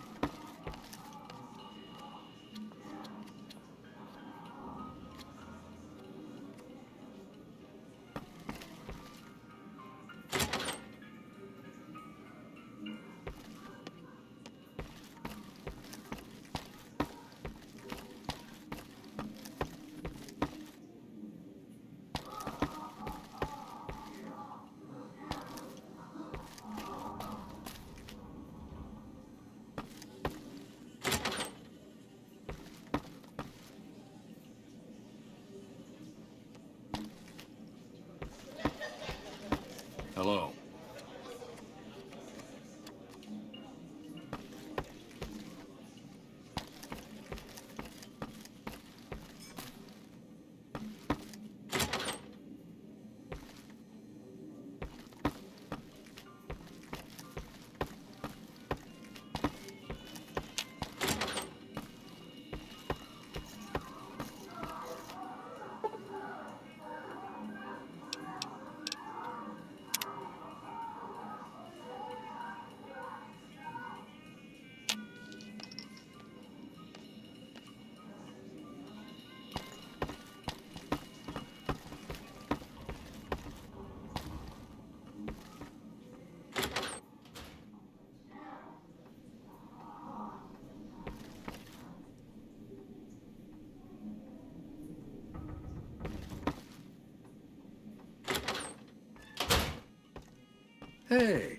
Hello. Hey.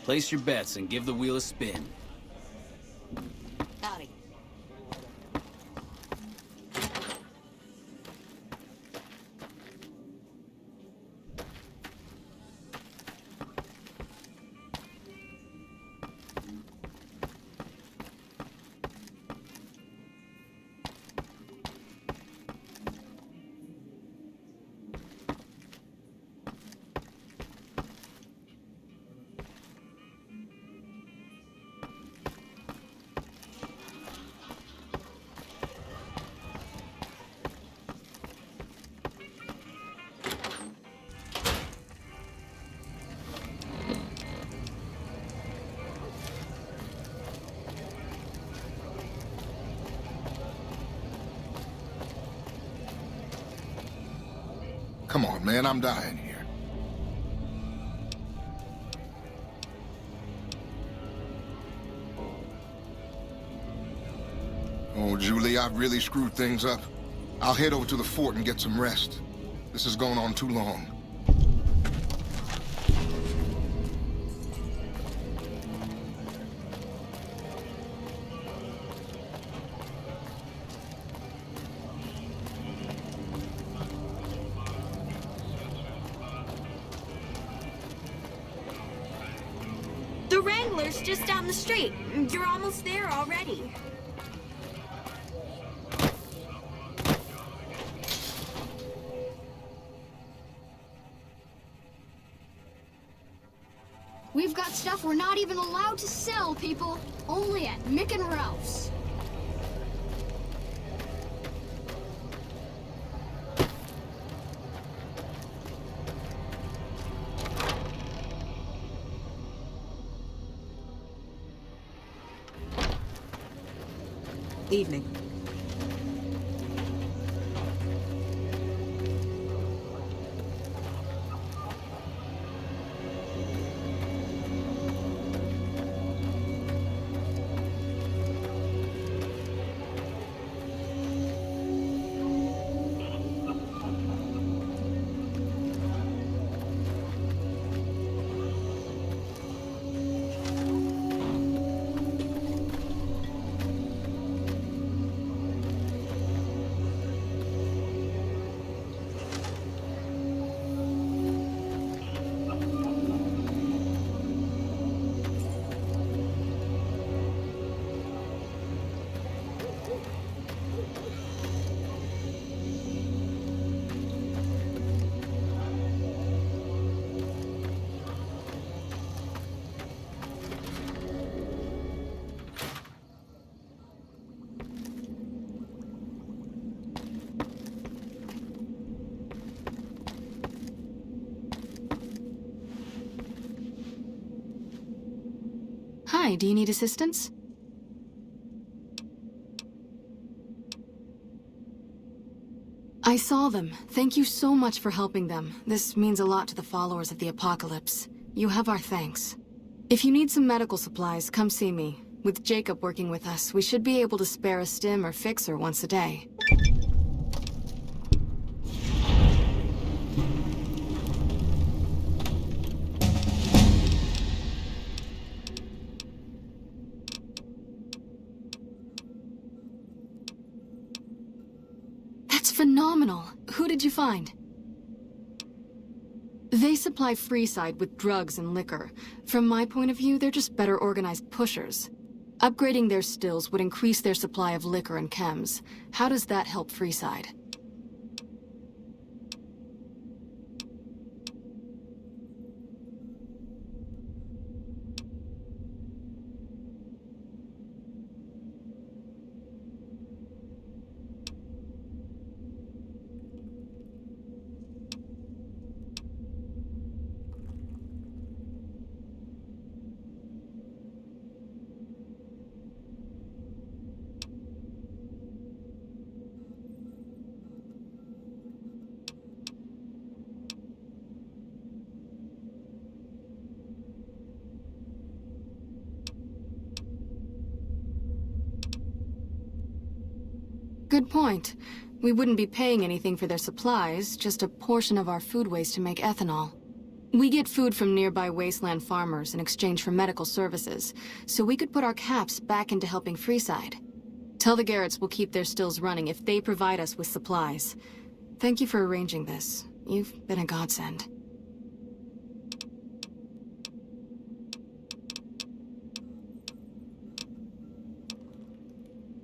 Place your bets and give the wheel a spin. Howdy. Come on, man, I'm dying here. Oh, Julie, I've really screwed things up. I'll head over to the fort and get some rest. This has gone on too long. The Wrangler's just down the street. You're almost there already. We've got stuff we're not even allowed to sell, people. Only at Mick and Ralph's. Evening. Hi, do you need assistance? I saw them. Thank you so much for helping them. This means a lot to the followers of the Apocalypse. You have our thanks. If you need some medical supplies, come see me. With Jacob working with us, we should be able to spare a stim or fixer once a day. That's phenomenal. Who did you find? They supply Freeside with drugs and liquor. From my point of view, they're just better organized pushers. Upgrading their stills would increase their supply of liquor and chems. How does that help Freeside? Good point. We wouldn't be paying anything for their supplies, just a portion of our food waste to make ethanol. We get food from nearby wasteland farmers in exchange for medical services, so we could put our caps back into helping Freeside. Tell the Garretts we'll keep their stills running if they provide us with supplies. Thank you for arranging this. You've been a godsend.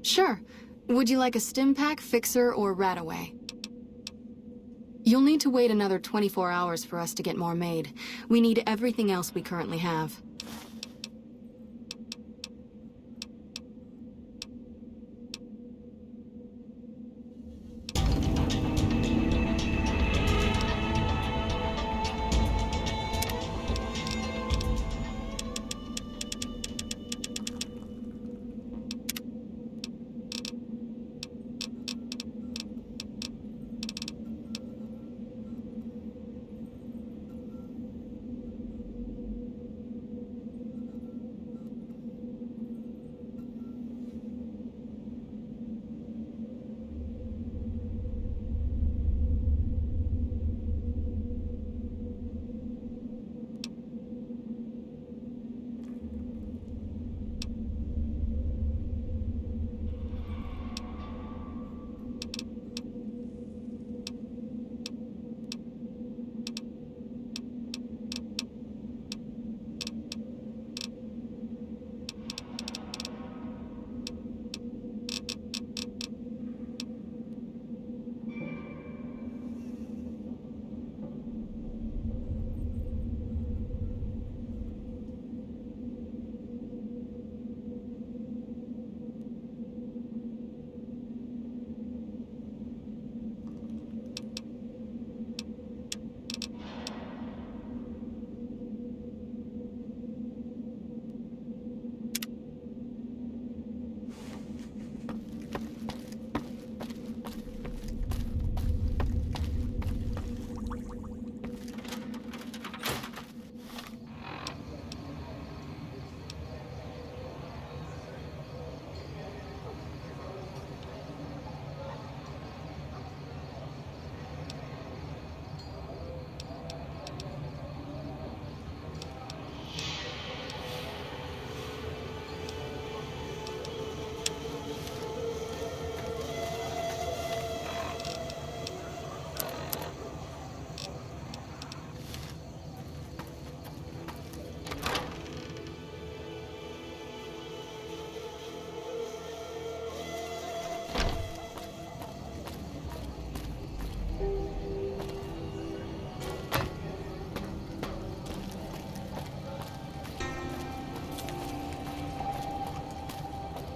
Sure. Would you like a stim pack, fixer, or rataway? You'll need to wait another 24 hours for us to get more made. We need everything else we currently have.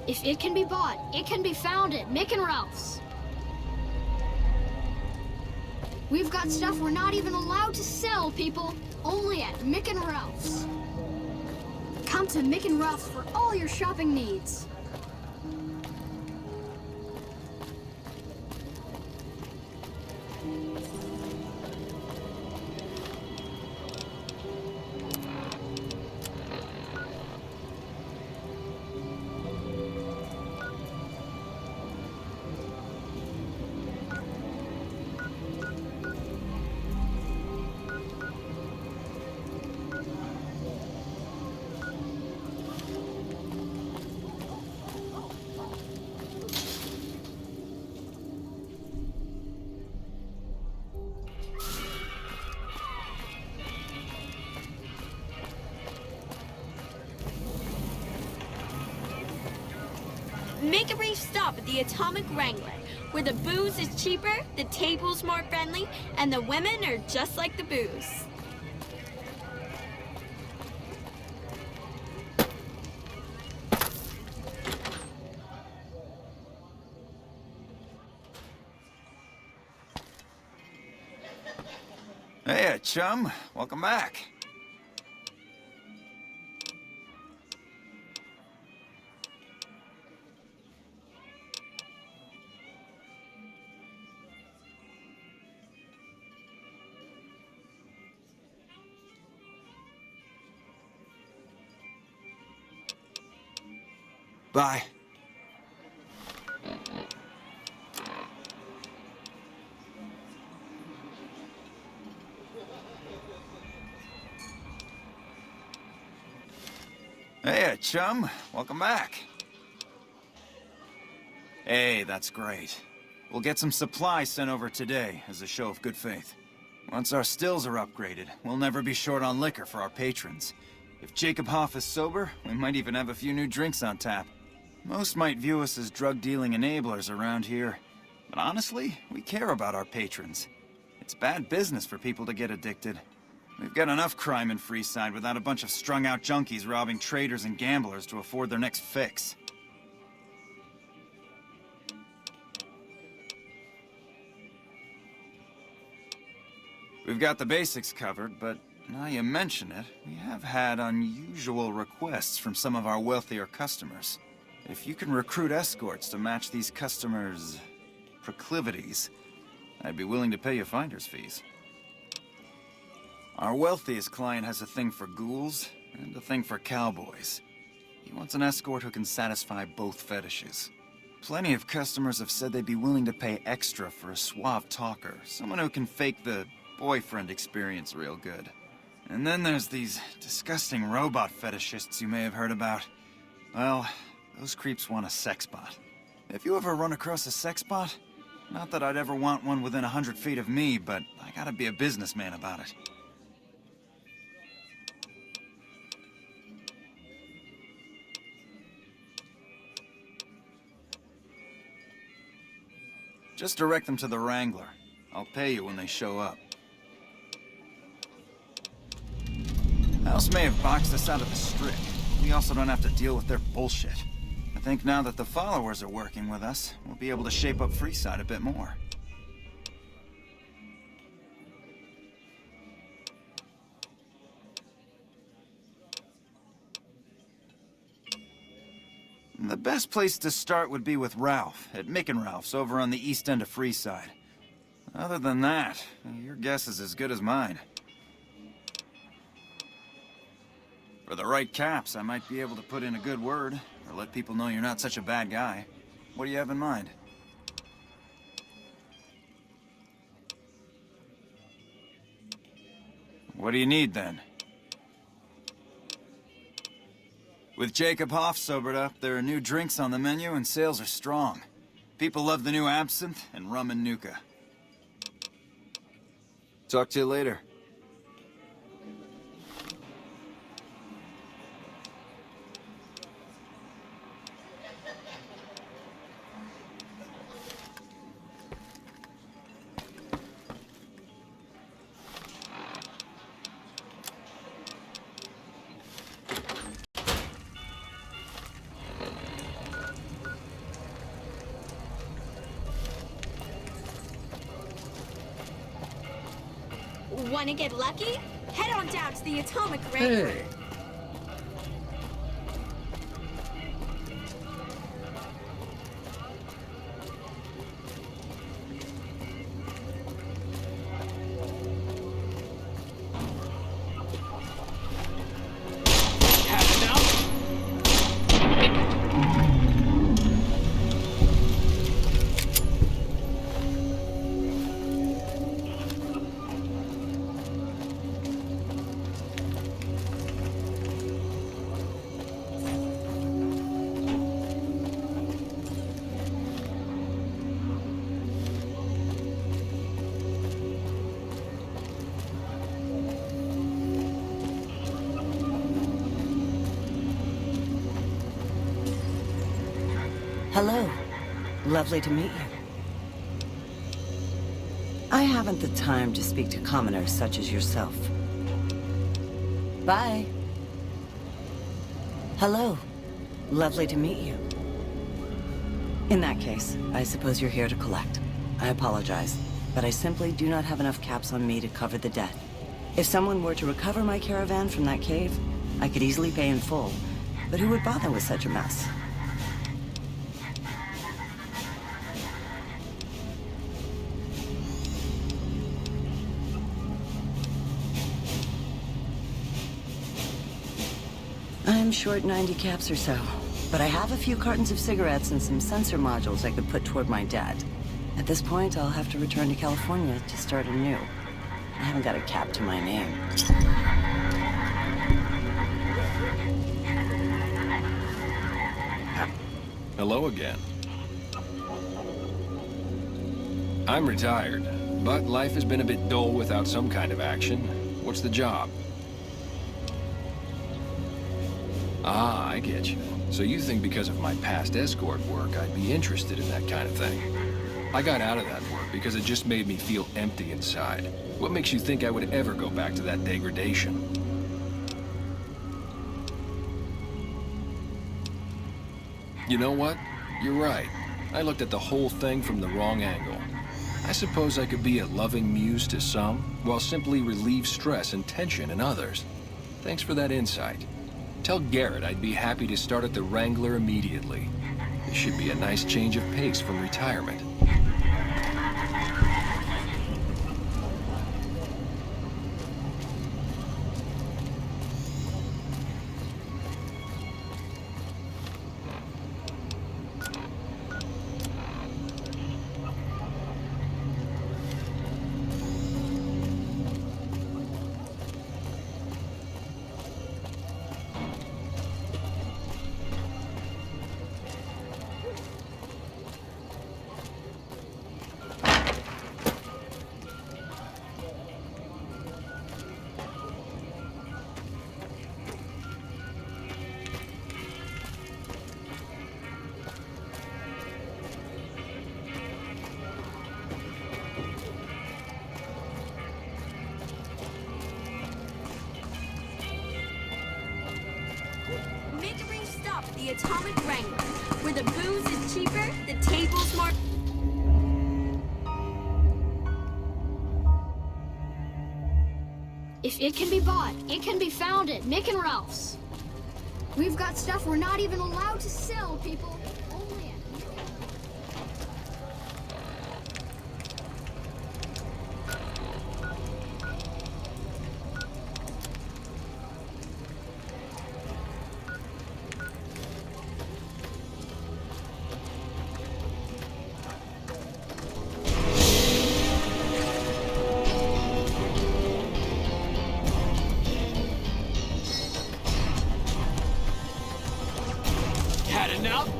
If it can be bought, it can be found at Mick and Ralph's. We've got stuff we're not even allowed to sell, people. Only at Mick and Ralph's. Come to Mick and Ralph's for all your shopping needs. Make a brief stop at the Atomic Wrangler, where the booze is cheaper, the table's more friendly, and the women are just like the booze. Hey, chum. Welcome back. Bye. Hey, chum. Welcome back. Hey, that's great. We'll get some supplies sent over today as a show of good faith. Once our stills are upgraded, we'll never be short on liquor for our patrons. If Jacob Hoff is sober, we might even have a few new drinks on tap. Most might view us as drug-dealing enablers around here. But honestly, we care about our patrons. It's bad business for people to get addicted. We've got enough crime in Freeside without a bunch of strung-out junkies robbing traders and gamblers to afford their next fix. We've got the basics covered, but now you mention it, we have had unusual requests from some of our wealthier customers. If you can recruit escorts to match these customers' proclivities, I'd be willing to pay you finder's fees. Our wealthiest client has a thing for ghouls and a thing for cowboys. He wants an escort who can satisfy both fetishes. Plenty of customers have said they'd be willing to pay extra for a suave talker, someone who can fake the boyfriend experience real good. And then there's these disgusting robot fetishists you may have heard about. Well, those creeps want a sex bot. If you ever run across a sex bot, not that I'd ever want one within 100 feet of me, but I gotta be a businessman about it. Just direct them to the Wrangler. I'll pay you when they show up. House may have boxed us out of the Strip. We also don't have to deal with their bullshit. I think now that the followers are working with us, we'll be able to shape up Freeside a bit more. The best place to start would be with Ralph, at Mick and Ralph's over on the east end of Freeside. Other than that, your guess is as good as mine. For the right caps, I might be able to put in a good word, or let people know you're not such a bad guy. What do you have in mind? What do you need, then? With Jacob Hoff sobered up, there are new drinks on the menu and sales are strong. People love the new absinthe and rum and nuka. Talk to you later. Wanna get lucky? Head on down to the Atomic Wrangler. Hey. Hello. Lovely to meet you. I haven't the time to speak to commoners such as yourself. Bye. Hello. Lovely to meet you. In that case, I suppose you're here to collect. I apologize, but I simply do not have enough caps on me to cover the debt. If someone were to recover my caravan from that cave, I could easily pay in full, but who would bother with such a mess? I'm short 90 caps or so, but I have a few cartons of cigarettes and some sensor modules I could put toward my debt. At this point, I'll have to return to California to start anew. I haven't got a cap to my name. Hello again. I'm retired, but life has been a bit dull without some kind of action. What's the job? Ah, I get you. So you think because of my past escort work, I'd be interested in that kind of thing. I got out of that work because it just made me feel empty inside. What makes you think I would ever go back to that degradation? You know what? You're right. I looked at the whole thing from the wrong angle. I suppose I could be a loving muse to some, while simply relieve stress and tension in others. Thanks for that insight. Tell Garrett I'd be happy to start at the Wrangler immediately. This should be a nice change of pace from retirement. Mid-range stop at the Atomic Wrangler, where the booze is cheaper, the table's more... If it can be bought, it can be found at Mick and Ralph's. We've got stuff we're not even allowed to sell, people. Only at Had enough?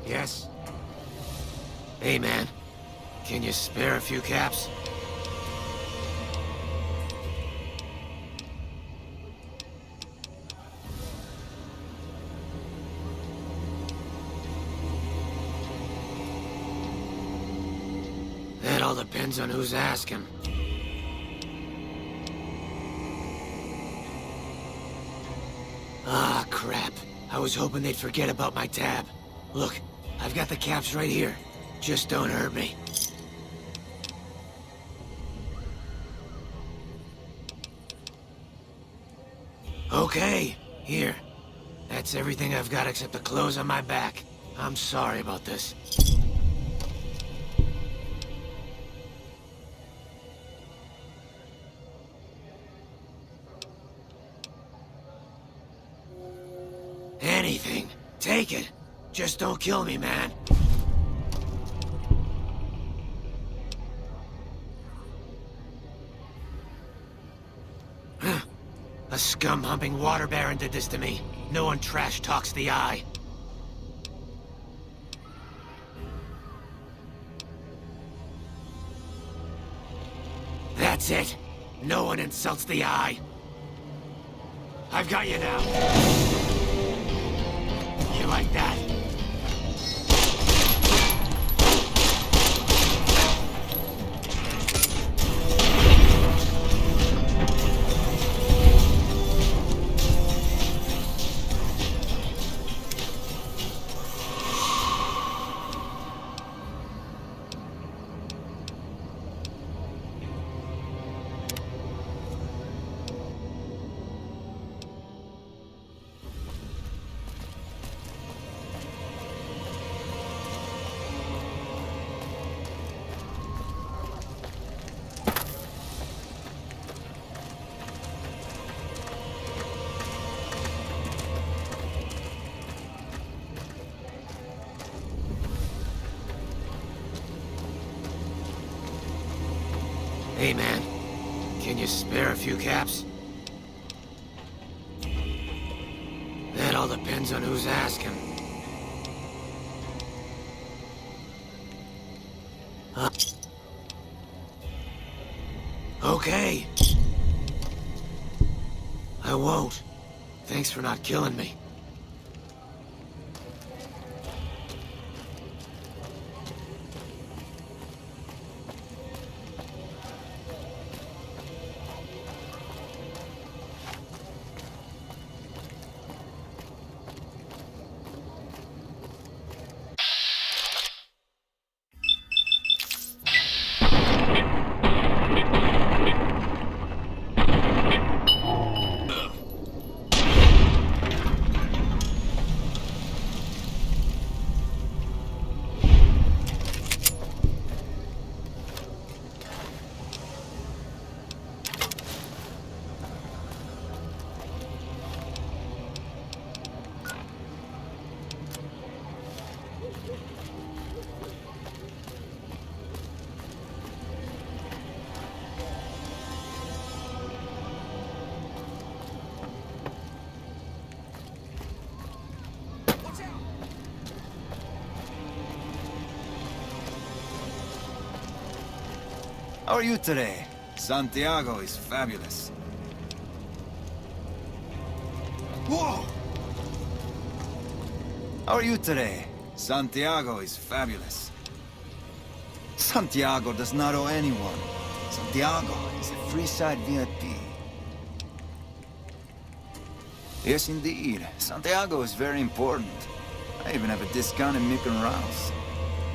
Yes? Hey, man. Can you spare a few caps? That all depends on who's asking. Ah, crap. I was hoping they'd forget about my tab. Look, I've got the caps right here. Just don't hurt me. Okay, here. That's everything I've got except the clothes on my back. I'm sorry about this. Anything. Take it. Just don't kill me, man. A scum-humping water baron did this to me. No one trash talks the eye. That's it. No one insults the eye. I've got you now. You like that? Hey, man. Can you spare a few caps? That all depends on who's asking. Okay. I won't. Thanks for not killing me. How are you today? Santiago is fabulous. Whoa! How are you today? Santiago is fabulous. Santiago does not owe anyone. Santiago is a Freeside VIP. Yes, indeed. Santiago is very important. I even have a discount in Mick and Rouse.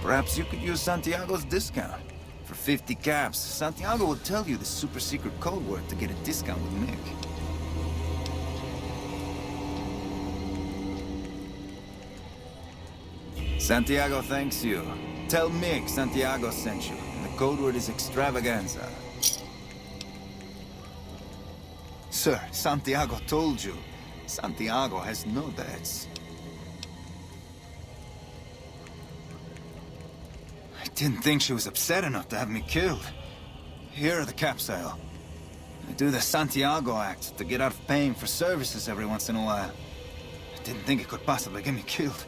Perhaps you could use Santiago's discount. For 50 caps, Santiago will tell you the super secret code word to get a discount with Mick. Santiago thanks you. Tell Mick Santiago sent you, and the code word is extravaganza. Sir, Santiago told you. Santiago has no debts. I didn't think she was upset enough to have me killed. Here are the caps, Al. I do the Santiago act to get out of paying for services every once in a while. I didn't think it could possibly get me killed.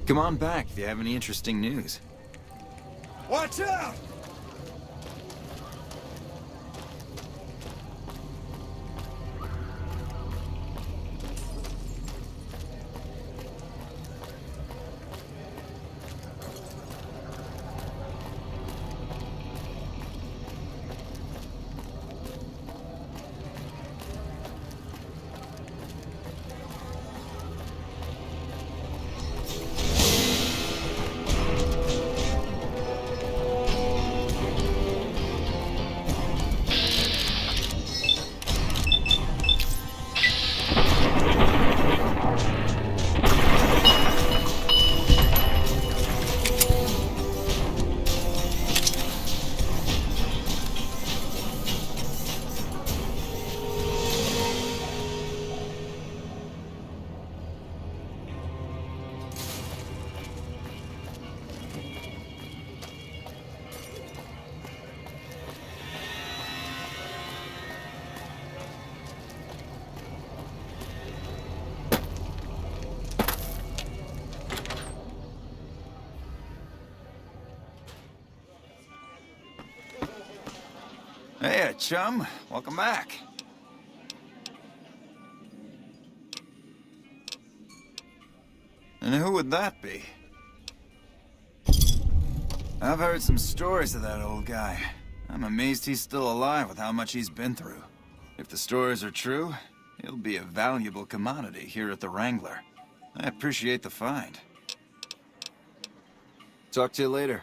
Come on back if you have any interesting news. Watch out! Hey, chum. Welcome back. And who would that be? I've heard some stories of that old guy. I'm amazed he's still alive with how much he's been through. If the stories are true, he'll be a valuable commodity here at the Wrangler. I appreciate the find. Talk to you later.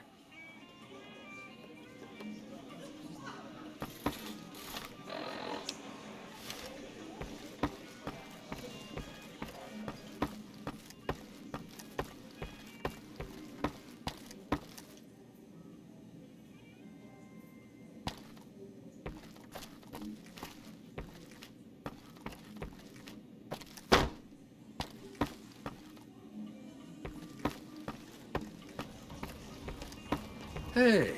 Hey,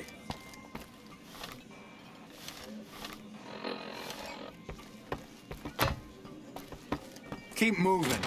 keep moving.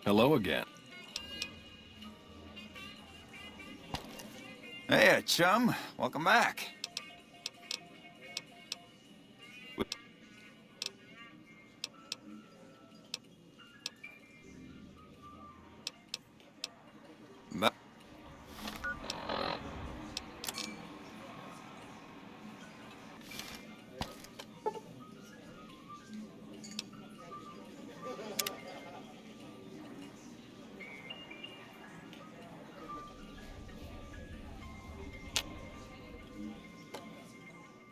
Hello again. Hey, chum. Welcome back.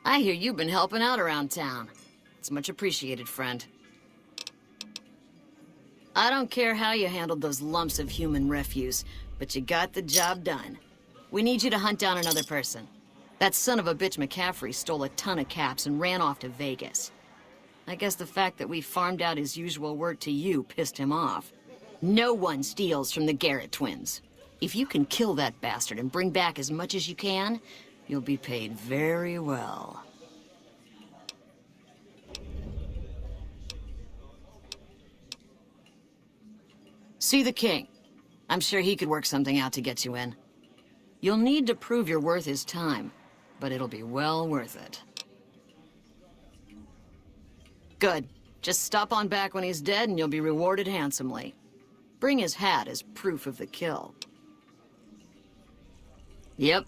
I hear you've been helping out around town. It's much appreciated, friend. I don't care how you handled those lumps of human refuse, but you got the job done. We need you to hunt down another person. That son of a bitch McCaffrey stole a ton of caps and ran off to Vegas. I guess the fact that we farmed out his usual work to you pissed him off. No one steals from the Garrett twins. If you can kill that bastard and bring back as much as you can, you'll be paid very well. See the king. I'm sure he could work something out to get you in. You'll need to prove you're worth his time, but it'll be well worth it. Good. Just stop on back when he's dead and you'll be rewarded handsomely. Bring his hat as proof of the kill. Yep.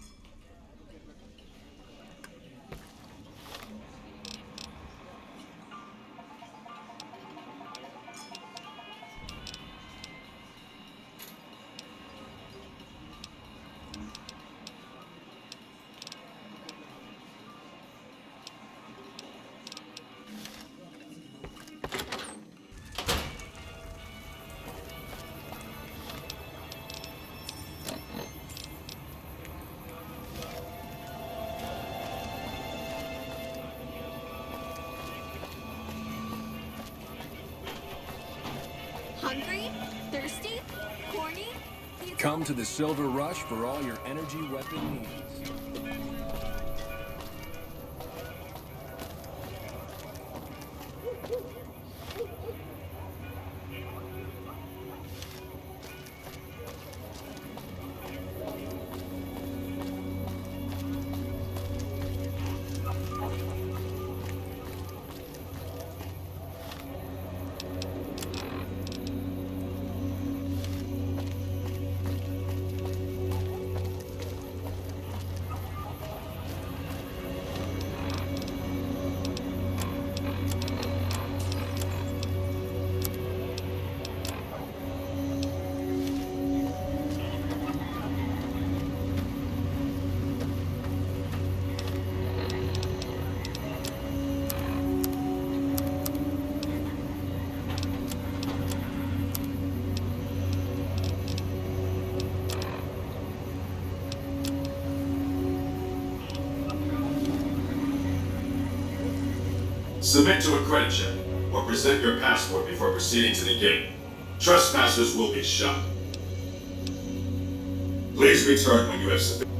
Hungry? Thirsty? Corny? Come to the Silver Rush for all your energy weapon needs. Submit to a credit check, or present your passport before proceeding to the gate. Trespassers will be shot. Please return when you have submitted.